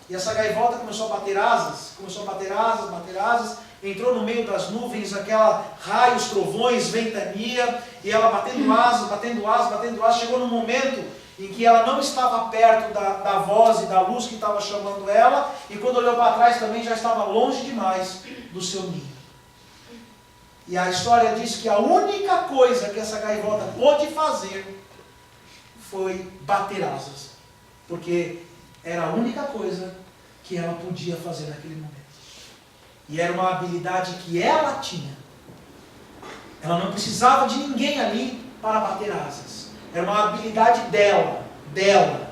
E essa gaivota começou a bater asas, bater asas, entrou no meio das nuvens, aquela raios, trovões, ventania, e ela batendo asas, chegou num momento em que ela não estava perto da voz e da luz que estava chamando ela, e quando olhou para trás também já estava longe demais do seu ninho. E a história diz que a única coisa que essa gaivota pôde fazer foi bater asas, porque era a única coisa que ela podia fazer naquele momento. E era uma habilidade que ela tinha. Ela não precisava de ninguém ali para bater asas. Era uma habilidade dela.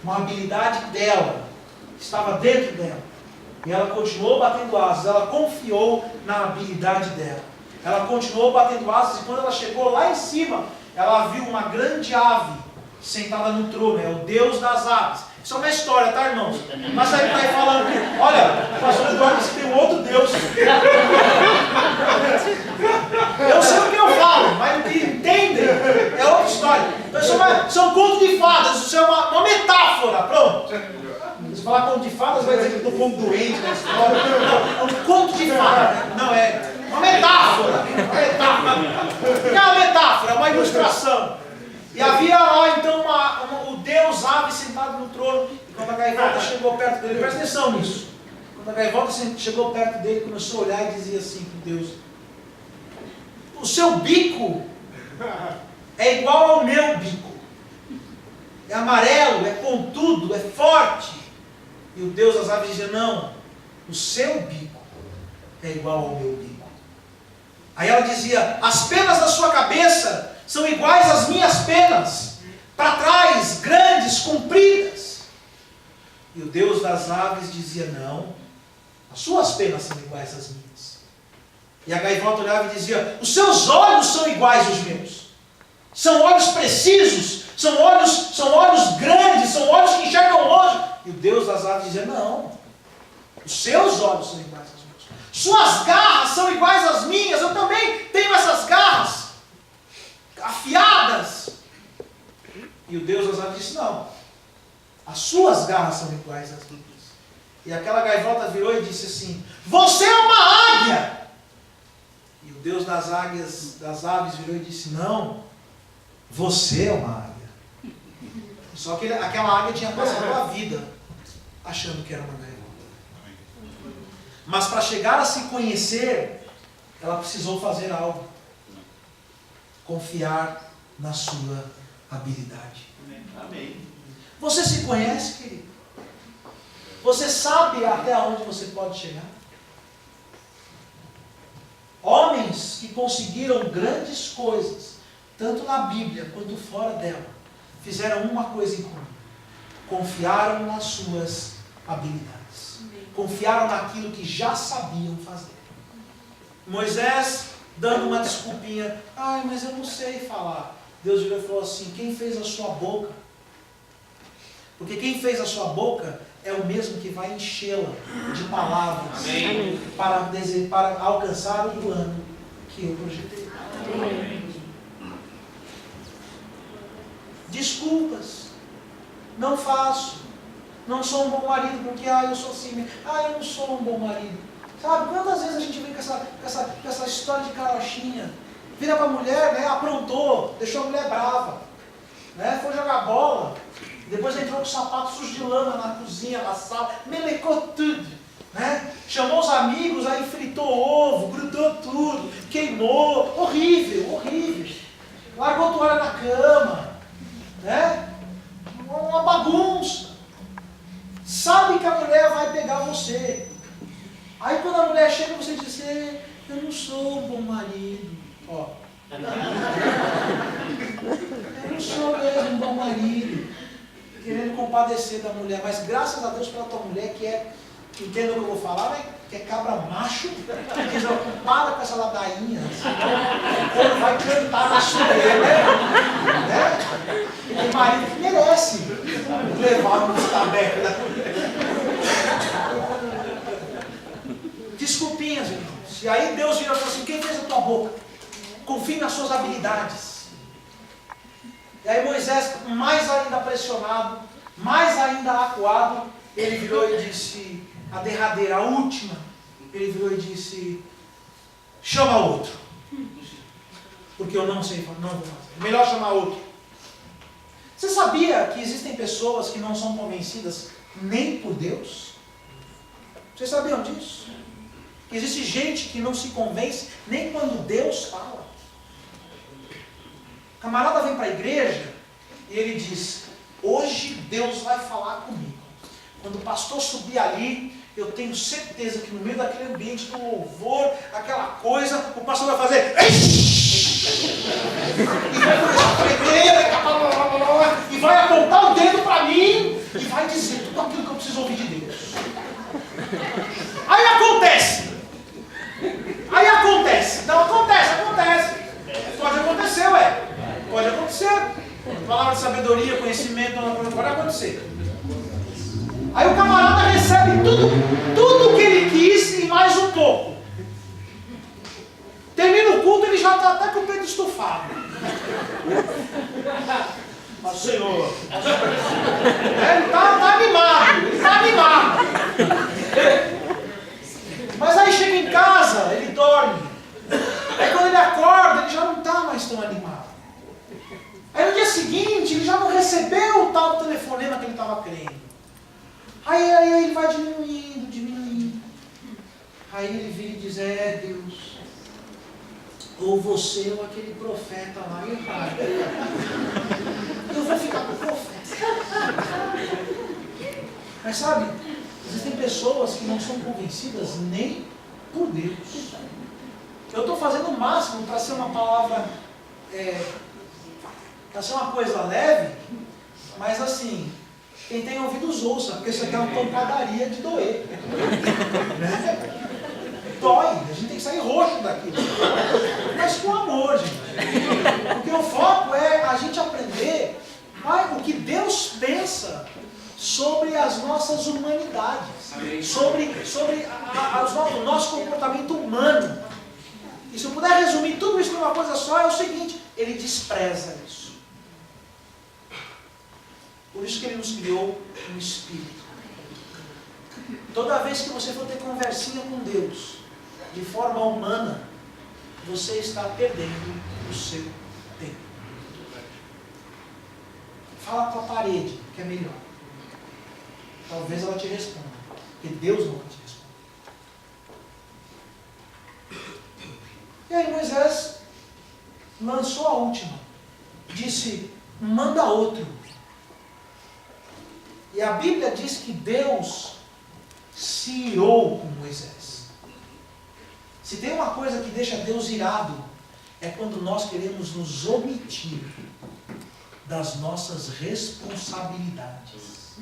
Uma habilidade dela. Estava dentro dela. E ela continuou batendo asas. Ela confiou na habilidade dela. Ela continuou batendo asas e quando ela chegou lá em cima, ela viu uma grande ave sentada no trono. É o Deus das aves. Isso é uma história, tá, irmãos? Mas aí está aí falando que, olha, o pastor Eduardo disse que tem um outro Deus. Eu sei o que eu falo, mas o que entendem é outra história. Então, isso é um conto de fadas, isso é uma metáfora, pronto. Se falar conto de fadas, vai dizer que eu estou um pouco doente na história. Não, é um conto de fadas. Não, é uma metáfora. Não é uma metáfora, é uma ilustração. E havia lá então o Deus ave sentado no trono. E quando a gaivota chegou perto dele, presta atenção nisso. Quando a gaivota chegou perto dele, começou a olhar e dizia assim para Deus: o seu bico é igual ao meu bico. É amarelo, é pontudo, é forte. E o Deus das aves dizia: não, o seu bico é igual ao meu bico. Aí ela dizia: as penas da sua cabeça são iguais às minhas penas, para trás, grandes, compridas. E o Deus das aves dizia: não, as suas penas são iguais às minhas. E a gaivota olhava e dizia: os seus olhos são iguais aos meus. São olhos precisos, são olhos grandes, são olhos que enxergam longe. E o Deus das aves dizia: não, os seus olhos são iguais aos meus. Suas garras são iguais às minhas, eu também tenho essas garras afiadas. E o Deus das aves disse: não, as suas garras são iguais às minhas. E aquela gaivota virou e disse assim: você é uma águia. E o Deus das aves virou e disse: não, você é uma águia. Só que aquela águia tinha passado a vida achando que era uma gaivota. Mas para chegar a se conhecer, ela precisou fazer algo. Confiar na sua habilidade. Amém. Você se conhece, querido? Você sabe até onde você pode chegar? Homens que conseguiram grandes coisas, tanto na Bíblia quanto fora dela, fizeram uma coisa em comum: confiaram nas suas habilidades. Confiaram naquilo que já sabiam fazer. Moisés, dando uma desculpinha: ai, mas eu não sei falar. Deus virou e falou assim: quem fez a sua boca? Porque quem fez a sua boca é o mesmo que vai enchê-la de palavras. Amém. Para alcançar o plano que eu projetei. Amém. Desculpas. Não faço. Não sou um bom marido porque eu sou assim. Eu não sou um bom marido. Sabe, quantas vezes a gente vem com essa história de carochinha? Vira para a mulher, né, aprontou, deixou a mulher brava, né, foi jogar bola, depois entrou com o sapato sujo de lama na cozinha, na sala, melecou tudo, né, chamou os amigos, aí fritou ovo, grudou tudo, queimou, horrível, largou a toalha na cama, né, uma bagunça. Sabe que a mulher vai pegar você. Aí quando a mulher chega, você diz: eu não sou um bom marido. Ó. Eu não sou mesmo um bom marido. Querendo compadecer da mulher, mas graças a Deus pela tua mulher que é, entenda o que eu vou falar, né? Que é cabra macho, que diz, ó, para com essa ladainha, senão o povo vai cantar na chuveira, né? E tem marido que merece levar um estabeco da desculpinhas, irmãos. E aí Deus vira e fala assim, quem fez a tua boca? Confie nas suas habilidades. E aí Moisés, mais ainda pressionado, mais ainda acuado, ele virou e disse, a derradeira, a última, ele virou e disse, chama outro. Porque eu não sei, não vou fazer. Melhor chamar outro. Você sabia que existem pessoas que não são convencidas nem por Deus? Vocês sabiam disso? Que existe gente que não se convence nem quando Deus fala. O camarada vem para a igreja e ele diz, hoje Deus vai falar comigo. Quando o pastor subir ali, eu tenho certeza que no meio daquele ambiente do louvor, aquela coisa, o pastor vai fazer e vai começar para a igreja e vai apontar o dedo para mim e vai dizer tudo aquilo que eu preciso ouvir de Deus. Aí acontece. Não acontece. Pode acontecer, ué. Pode acontecer. Palavra de sabedoria, conhecimento, pode acontecer. Aí o camarada recebe tudo que ele quis e mais um pouco. Termina o culto, ele já está até com o peito estufado. Mas Senhor, ele está animado. Mas aí chega em casa, ele dorme. Aí quando ele acorda, ele já não está mais tão animado. Aí no dia seguinte, ele já não recebeu o tal telefonema que ele estava crendo. Aí ele vai diminuindo. Aí ele vira e diz, Deus, ou você ou aquele profeta lá errado. Eu vou ficar com o profeta. Mas sabe, existem pessoas que não são convencidas nem por Deus. Eu estou fazendo o máximo para ser uma palavra, para ser uma coisa leve, mas assim, quem tem ouvidos ouça, porque isso aqui é uma pancadaria de doer. Né? Dói, a gente tem que sair roxo daqui. Mas com amor, gente. Porque o foco é a gente aprender o que Deus pensa sobre as nossas humanidades, sobre o nosso comportamento humano. E se eu puder resumir tudo isso numa coisa só, é o seguinte, ele despreza isso. Por isso que ele nos criou um espírito. Toda vez que você for ter conversinha com Deus, de forma humana, você está perdendo o seu tempo. Fala com a parede, que é melhor. Talvez ela te responda, porque Deus não vai te responder. E aí Moisés lançou a última. Disse, manda outro. E a Bíblia diz que Deus se irou com Moisés. Se tem uma coisa que deixa Deus irado, é quando nós queremos nos omitir das nossas responsabilidades.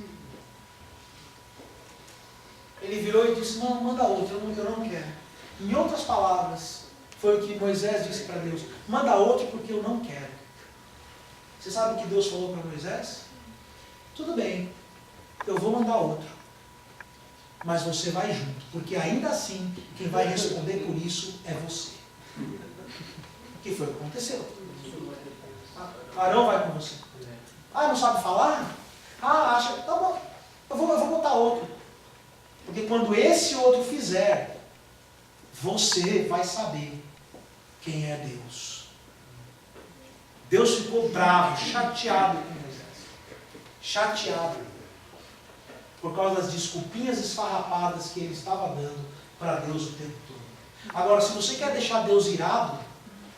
Ele virou e disse, não, manda outro, eu não quero. Em outras palavras, foi o que Moisés disse para Deus, manda outro porque eu não quero. Você sabe o que Deus falou para Moisés? Tudo bem, eu vou mandar outro. Mas você vai junto, porque ainda assim, quem vai responder por isso é você. Que foi o que aconteceu. Arão vai com você. Não sabe falar? Acha, tá bom, eu vou botar outro. Porque quando esse outro fizer, você vai saber quem é Deus. Deus ficou bravo, chateado com Moisés. Chateado. Por causa das desculpinhas esfarrapadas que ele estava dando para Deus o tempo todo. Agora, se você quer deixar Deus irado,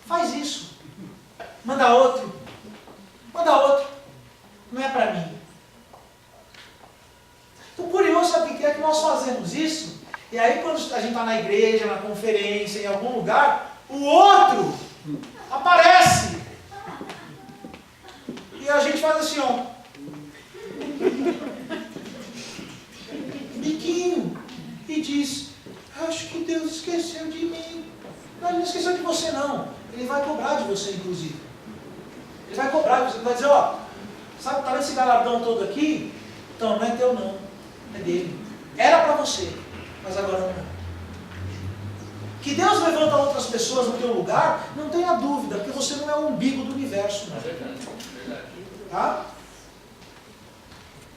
faz isso. Manda outro. Não é para mim. O curioso, sabe o que é que nós fazemos isso? E aí quando a gente está na igreja, na conferência, em algum lugar, o outro aparece. E a gente faz assim, ó. Biquinho. E diz, acho que Deus esqueceu de mim. Não, ele não esqueceu de você não. Ele vai cobrar de você, inclusive. Ele vai cobrar de você. Ele vai dizer, ó, sabe, tá vendo esse galardão todo aqui? Então, não é teu não. É dele. Era para você, mas agora não é. Que Deus levanta outras pessoas no teu lugar, não tenha dúvida, porque você não é o umbigo do universo. Não. É verdade. Tá?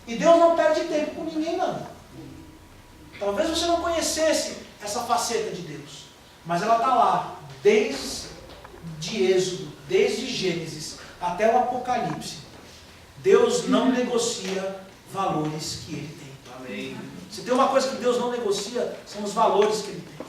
E Deus não perde tempo com ninguém, não. Talvez você não conhecesse essa faceta de Deus, mas ela está lá, desde Êxodo, desde Gênesis até o Apocalipse. Deus não negocia valores que Ele tem. Amém. Se tem uma coisa que Deus não negocia, são os valores que Ele tem.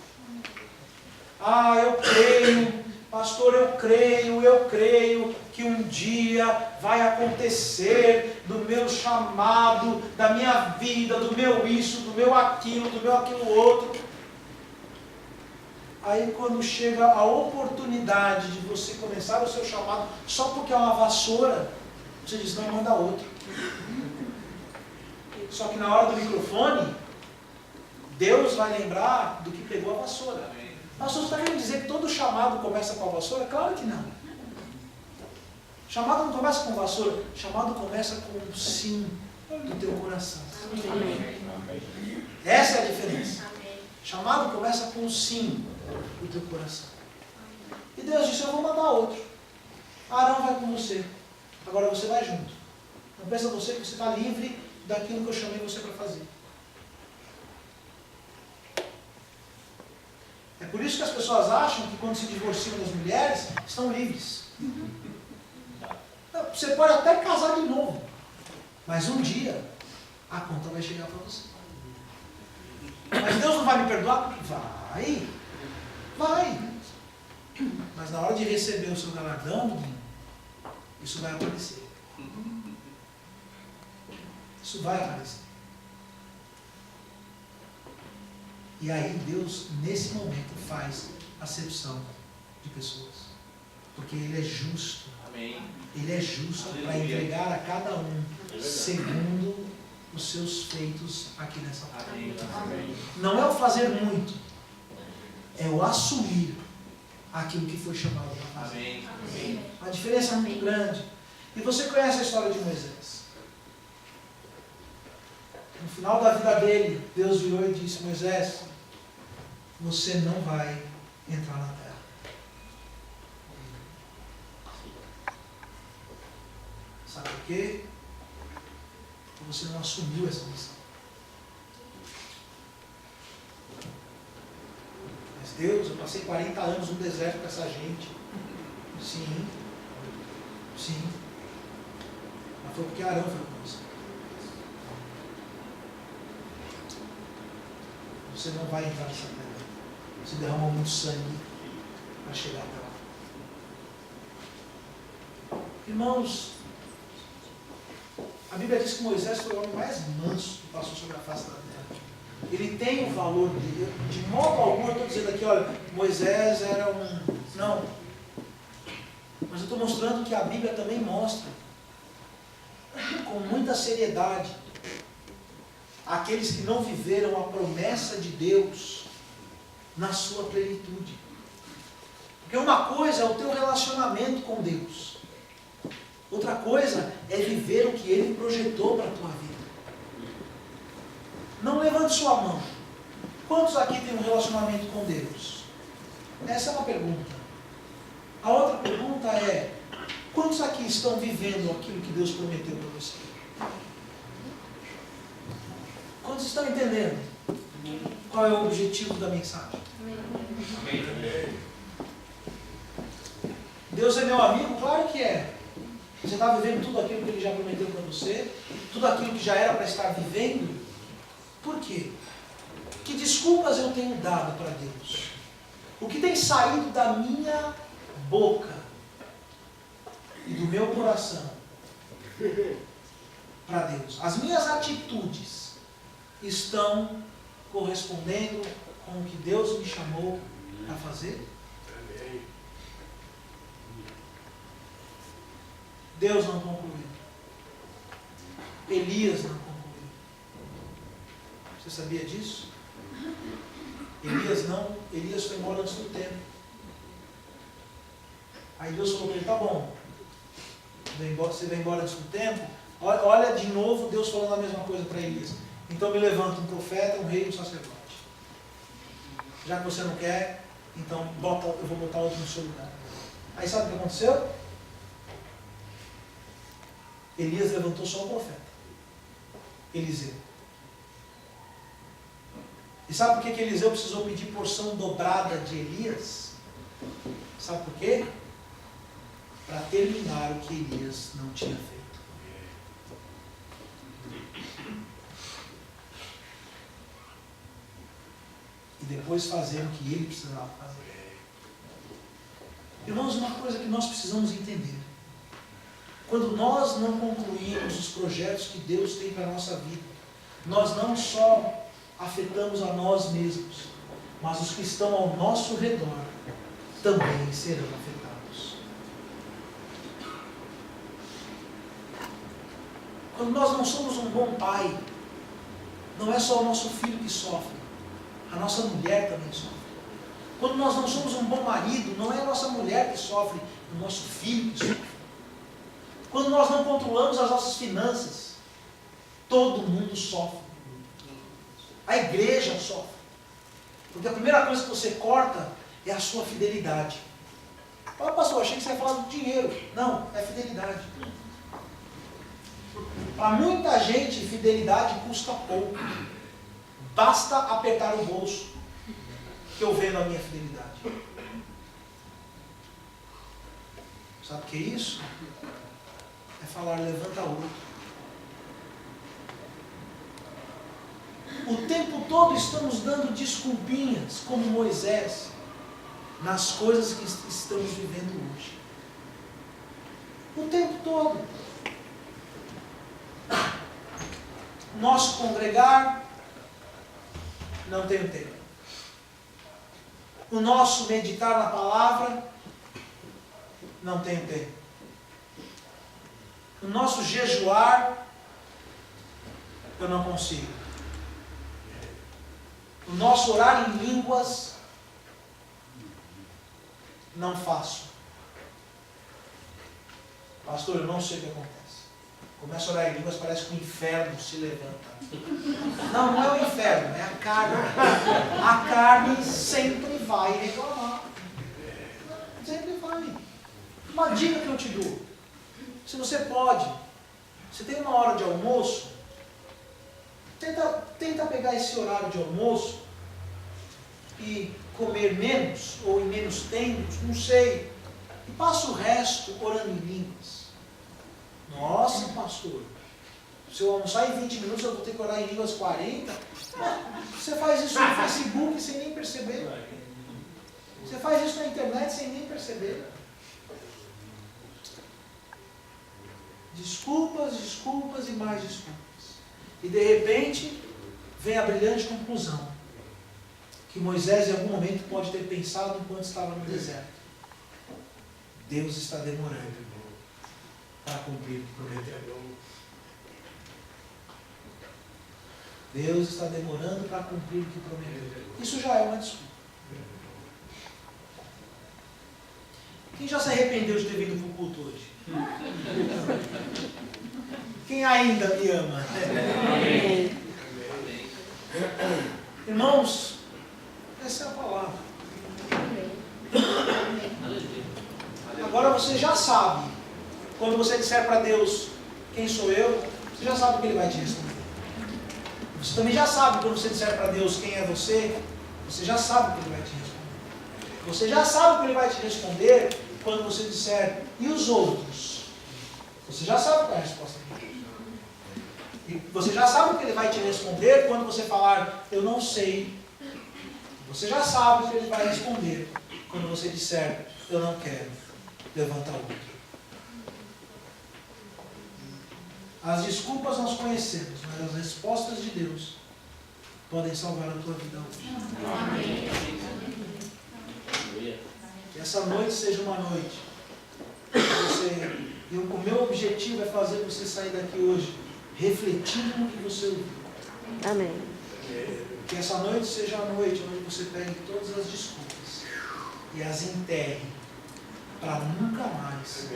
Ah, eu creio, pastor, eu creio que um dia vai acontecer do meu chamado, da minha vida, do meu isso, do meu aquilo outro. Aí quando chega a oportunidade de você começar o seu chamado, só porque é uma vassoura, você diz, não, manda outro. Só que na hora do microfone, Deus vai lembrar do que pegou a vassoura. Mas você está querendo dizer que todo chamado começa com a vassoura? Claro que não. Chamado não começa com vassoura, chamado começa com o sim do teu coração. Amém. Essa é a diferença. Chamado começa com o sim do teu coração. E Deus disse, eu vou mandar outro. Arão vai com você. Agora você vai junto. Não pensa você que você está livre daquilo que eu chamei você para fazer. É por isso que as pessoas acham que quando se divorciam das mulheres, estão livres. Você pode até casar de novo, mas um dia a conta vai chegar para você. Mas Deus não vai me perdoar? Vai. Mas na hora de receber o seu galardão, isso vai aparecer. Isso vai aparecer. E aí Deus, nesse momento, faz acepção de pessoas. Porque Ele é justo. Amém. Ele é justo para entregar a cada um segundo os seus feitos aqui nessa terra. Amém. Não é o fazer muito, é o assumir aquilo que foi chamado para fazer. Amém. A diferença é muito grande. E você conhece a história de Moisés. No final da vida dele, Deus virou e disse, Moisés, você não vai entrar na terra. Sabe por quê? Porque você não assumiu essa missão. Mas Deus, eu passei 40 anos no deserto com essa gente. Sim. Mas foi porque Arão foi com você. Você não vai entrar nessa terra. Você derrama muito sangue para chegar até lá. Irmãos, a Bíblia diz que Moisés foi o homem mais manso que passou sobre a face da terra. Ele tem o valor dele. De modo algum eu estou dizendo aqui, olha, Moisés era um... Não. Mas eu estou mostrando que a Bíblia também mostra, com muita seriedade, aqueles que não viveram a promessa de Deus na sua plenitude. Porque uma coisa é o teu relacionamento com Deus. Outra coisa é viver o que Ele projetou para a tua vida. Não levante sua mão. Quantos aqui têm um relacionamento com Deus? Essa é uma pergunta. A outra pergunta é, quantos aqui estão vivendo aquilo que Deus prometeu para você? Quantos estão entendendo qual é o objetivo da mensagem? Amém. Deus é meu amigo? Claro que é. Você está vivendo tudo aquilo que Ele já prometeu para você? Tudo aquilo que já era para estar vivendo? Por quê? Que desculpas eu tenho dado para Deus? O que tem saído da minha boca e do meu coração para Deus? As minhas atitudes estão correspondendo com o que Deus me chamou a fazer? Deus não concluiu. Elias não concluiu. Você sabia disso? Elias foi embora antes do tempo. Aí Deus falou para ele, tá bom, você vai embora antes do tempo. Olha de novo Deus falando a mesma coisa para Elias. Então me levanta um profeta, um rei e um sacerdote. Já que você não quer, então eu vou botar outro no seu lugar. Aí sabe o que aconteceu? Elias levantou só um profeta, Eliseu. E sabe por que Eliseu precisou pedir porção dobrada de Elias? Sabe por quê? Para terminar o que Elias não tinha feito. E depois fazer o que ele precisava fazer. Irmãos, uma coisa que nós precisamos entender. Quando nós não concluímos os projetos que Deus tem para a nossa vida, nós não só afetamos a nós mesmos, mas os que estão ao nosso redor também serão afetados. Quando nós não somos um bom pai, não é só o nosso filho que sofre, a nossa mulher também sofre. Quando nós não somos um bom marido, não é a nossa mulher que sofre, o nosso filho que sofre. Quando nós não controlamos as nossas finanças, todo mundo sofre. A igreja sofre. Porque a primeira coisa que você corta é a sua fidelidade. Fala, pastor, achei que você ia falar do dinheiro. Não, é fidelidade. Para muita gente, fidelidade custa pouco. Basta apertar o bolso que eu vendo a minha fidelidade. Sabe o que é isso? É falar, levanta outro. O tempo todo estamos dando desculpinhas, como Moisés, nas coisas que estamos vivendo hoje. O tempo todo. Nosso congregar, não tenho tempo. O nosso meditar na palavra, não tenho tempo. O nosso jejuar, eu não consigo. O nosso orar em línguas, não faço. Pastor, eu não sei o que acontece. Começa a orar em línguas, parece que o inferno se levanta. Não, não é o inferno, é a carne. A carne sempre vai reclamar. Sempre vai. Uma dica que eu te dou. Se você pode, você tem uma hora de almoço, tenta pegar esse horário de almoço e comer menos, ou em menos tempo, não sei, e passa o resto orando em línguas. Nossa, pastor, se eu almoçar em 20 minutos eu vou ter que orar em línguas 40? Você faz isso no Facebook sem nem perceber. Você faz isso na internet sem nem perceber. Desculpas, desculpas e mais desculpas. E de repente, vem a brilhante conclusão, que Moisés em algum momento pode ter pensado enquanto estava no deserto. Deus está demorando para cumprir o que prometeu. Deus está demorando para cumprir o que prometeu. Isso já é uma desculpa. Quem já se arrependeu de ter vindo para o culto hoje? Quem ainda me ama? Amém. Irmãos, essa é a palavra. Agora você já sabe. Quando você disser para Deus, quem sou eu? Você já sabe o que Ele vai te responder. Você também já sabe, quando você disser para Deus quem é você, você já sabe o que Ele vai te responder. Você já sabe o que Ele vai te responder quando você disser, e os outros? Você já sabe qual é a resposta dele. E você já sabe o que Ele vai te responder quando você falar, eu não sei. Você já sabe o que Ele vai responder quando você disser, eu não quero. Levanta outro. As desculpas nós conhecemos, mas as respostas de Deus podem salvar a tua vida hoje. Que essa noite seja uma noite que o meu objetivo é fazer você sair daqui hoje refletindo no que você ouviu. Amém. Que essa noite seja a noite onde você pegue todas as desculpas e as enterre para nunca mais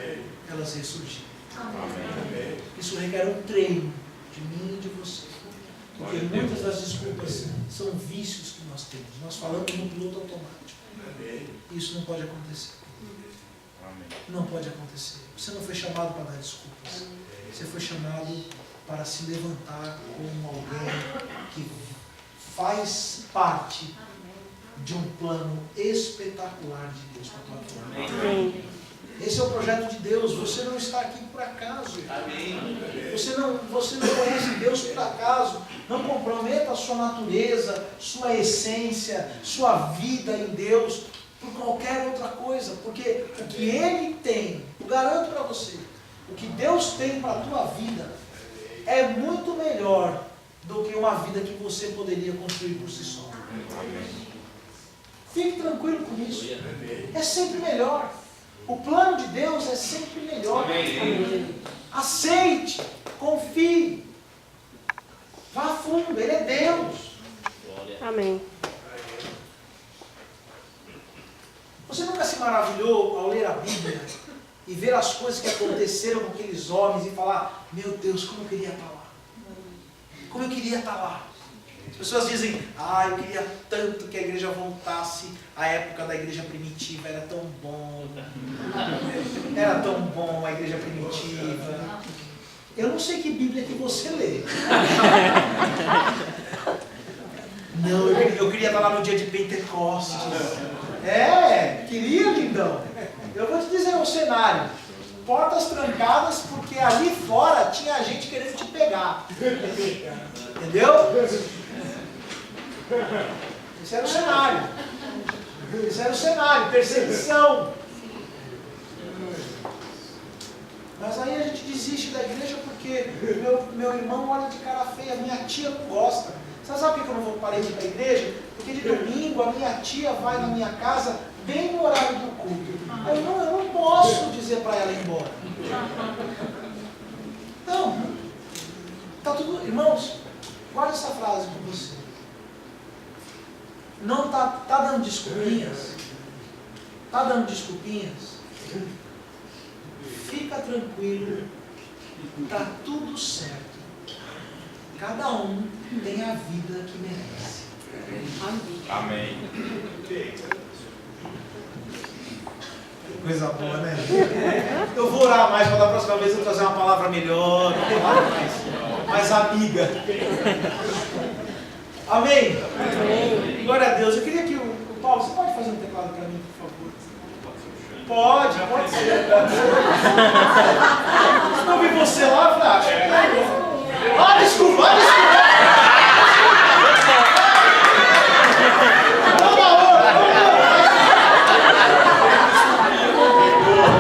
elas ressurgirem. Isso requer um treino de mim e de você. Porque muitas das desculpas são vícios que nós temos. Nós falamos no piloto automático. Isso não pode acontecer. Não pode acontecer. Você não foi chamado para dar desculpas. Você foi chamado para se levantar como alguém que faz parte de um plano espetacular de Deus para a tua vida. Amém. Esse é o projeto de Deus. Você não está aqui por acaso. Você não conhece Deus por acaso. Não comprometa a sua natureza, sua essência, sua vida em Deus por qualquer outra coisa. Porque o que Ele tem, eu garanto para você, o que Deus tem para a tua vida é muito melhor do que uma vida que você poderia construir por si só. Fique tranquilo com isso. É sempre melhor. O plano de Deus é sempre melhor. Aceite, confie, vá a fundo, Ele é Deus. Amém. Você nunca se maravilhou ao ler a Bíblia e ver as coisas que aconteceram com aqueles homens e falar: meu Deus, como eu queria estar lá. Como eu queria estar lá. As pessoas dizem: eu queria tanto que a igreja voltasse à época da igreja primitiva, era tão bom. Era tão bom a igreja primitiva. Eu não sei que Bíblia que você lê. Não, eu queria estar lá no dia de Pentecostes. Queria, lindão. Eu vou te dizer o cenário. Portas trancadas porque ali fora tinha gente querendo te pegar. Entendeu? Esse era o cenário. Esse era o cenário, perseguição. Mas aí a gente desiste da igreja porque meu irmão olha de cara feia, minha tia não gosta. Você sabe por que eu não vou parar de ir para a igreja? Porque de domingo a minha tia vai na minha casa bem no horário do culto. Eu não posso dizer para ela ir embora. Então, tá tudo, irmãos, guarda essa frase com você. Não tá dando desculpinhas? Tá dando desculpinhas? Fica tranquilo, tá tudo certo. Cada um tem a vida que merece. Amém. Coisa boa, né? Eu vou orar mais, para da próxima vez eu trazer uma palavra melhor, uma palavra mais amiga. Amém? Amém. Glória a Deus. Eu queria que o Paulo, você pode fazer um teclado para mim, por favor? Pode ser. Se não vi você lá, eu falei, acho que não. Desculpa.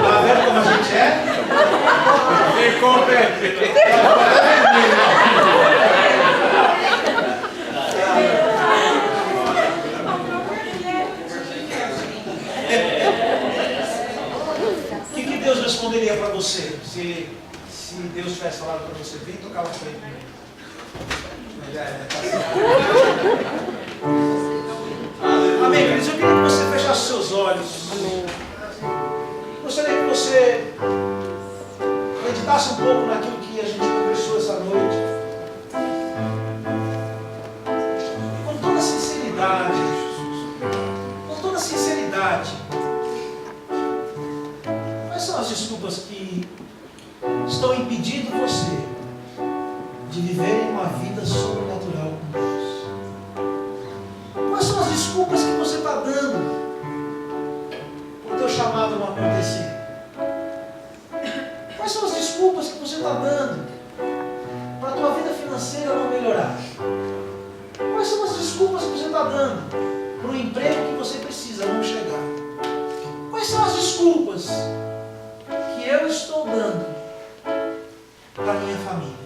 Tá vendo como a gente é? Ficou perfeito. O que Deus responderia para você se Deus tivesse falado para você? Vem tocar uma frente. Amém, queridos? Eu queria que você fechasse seus olhos. Amém. Gostaria que você meditasse um pouco naquilo que a gente conversou essa noite. Com toda sinceridade, quais são as desculpas que estão impedindo você de viver uma vida sobrenatural com Deus? Quais são as desculpas que você está dando para o teu chamado não acontecer? Quais são as desculpas que você está dando para a tua vida financeira não melhorar? Quais são as desculpas que você está dando para o emprego que você precisa não chegar? Quais são as desculpas que eu estou dando para a minha família?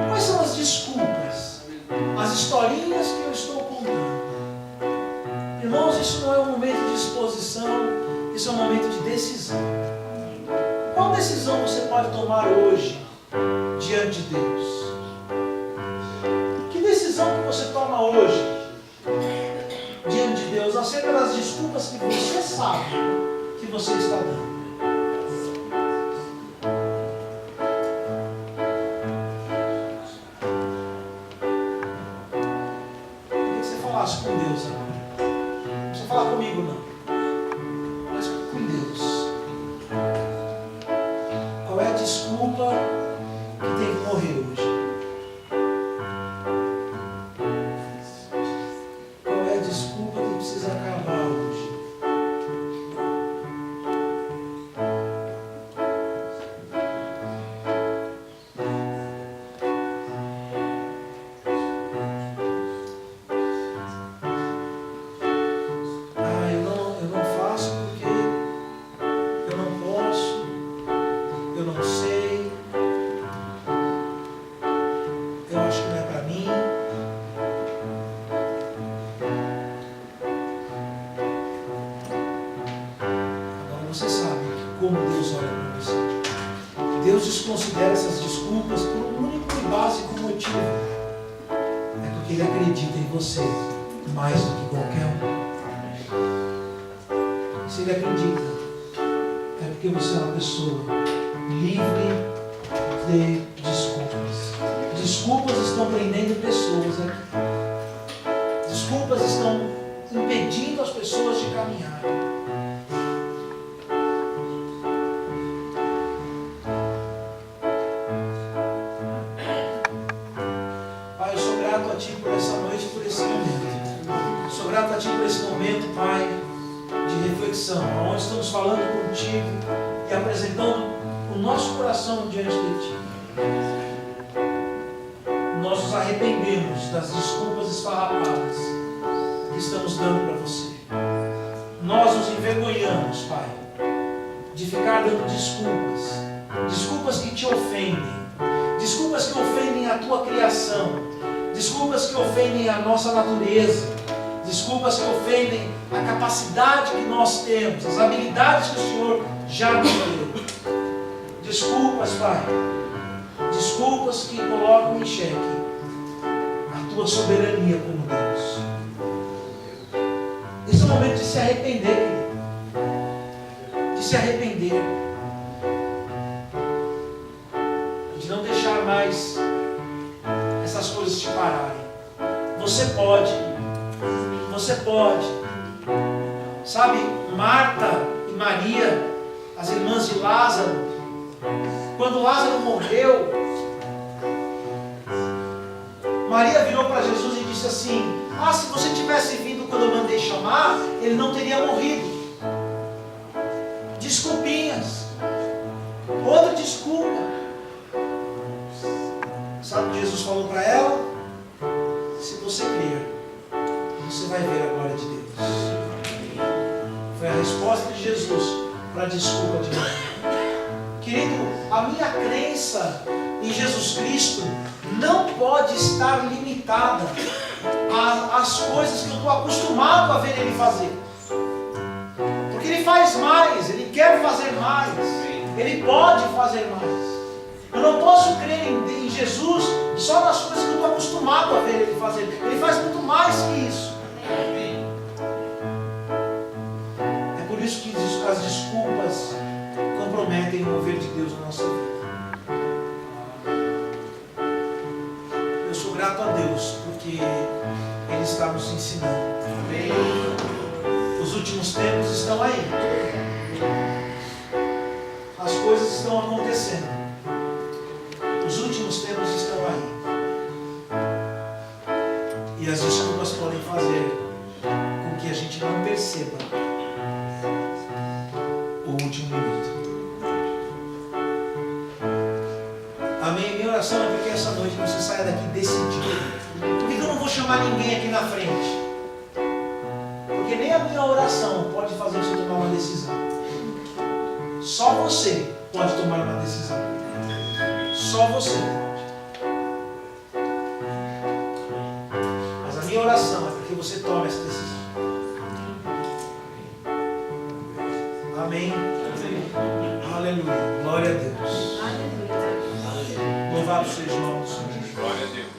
Quais são as desculpas as historinhas que eu estou contando. Irmãos, isso não é um momento de exposição, isso é um momento de decisão. Qual decisão você pode tomar hoje diante de Deus? Que decisão que você toma hoje diante de Deus acerca das desculpas que você sabe que você está dando? Queria que você falasse com Deus agora. Não precisa falar comigo não, mas com Deus. Qual é a desculpa que tem que morrer hoje? Qual é a desculpa que precisa acabar hoje? Eu não faço porque eu não posso, eu não sei, eu acho que não é para mim. Agora você sabe como Deus olha para você. Deus desconsidera essas desculpas por um único e básico motivo. É porque Ele acredita em você mais do que qualquer um. Se Ele acredita, é porque você é uma pessoa livre de desculpas. Desculpas estão prendendo pessoas aqui. Desculpas estão impedindo as pessoas de caminhar. Pai, eu sou grato a Ti por essa noite, por esse momento. Sou grato a Ti por esse momento, Pai, de reflexão, onde estamos falando contigo e apresentando o nosso coração diante de Ti. Nós nos arrependemos das desculpas esfarrapadas que estamos dando para você. Nós nos envergonhamos, Pai, de ficar dando desculpas, desculpas que te ofendem, desculpas que ofendem a Tua criação, desculpas que ofendem a nossa natureza, desculpas que ofendem a capacidade que nós temos, as habilidades que o Senhor já nos deu. Desculpas, Pai. Desculpas que colocam em xeque a Tua soberania como Deus. Esse é o momento de se arrepender, querido. De se arrepender. De não deixar mais essas coisas te pararem. Você pode. Você pode. Sabe, Marta e Maria, as irmãs de Lázaro, quando Lázaro morreu, Maria virou para Jesus e disse assim: se você tivesse vindo quando eu mandei chamar, ele não teria morrido. Desculpinhas. Outra desculpa. Sabe o que Jesus falou para ela? Se você crer, você vai ver a glória de Deus. Foi a resposta de Jesus para a desculpa de Maria. Querido, a minha crença em Jesus Cristo não pode estar limitada às coisas que eu estou acostumado a ver Ele fazer. Porque Ele faz mais, Ele quer fazer mais, Ele pode fazer mais. Eu não posso crer em Jesus só nas coisas que eu estou acostumado a ver Ele fazer. Ele faz muito mais que isso. É por isso que as desculpas comprometem o mover de Deus na nossa vida. Eu sou grato a Deus porque Ele está nos ensinando. Amém. Os últimos tempos estão aí. As coisas estão acontecendo. Os últimos tempos estão aí. E as desculpas podem fazer com que a gente não perceba o último minuto. Amém? Minha oração é porque essa noite você saia daqui decidido. Por que eu não vou chamar ninguém aqui na frente? Porque nem a minha oração pode fazer você tomar uma decisão. Só você pode tomar uma decisão. Só você pode. tome essa decisão. Amém. Aleluia. Glória a Deus. Louvado seja o nome do Senhor. Glória a Deus.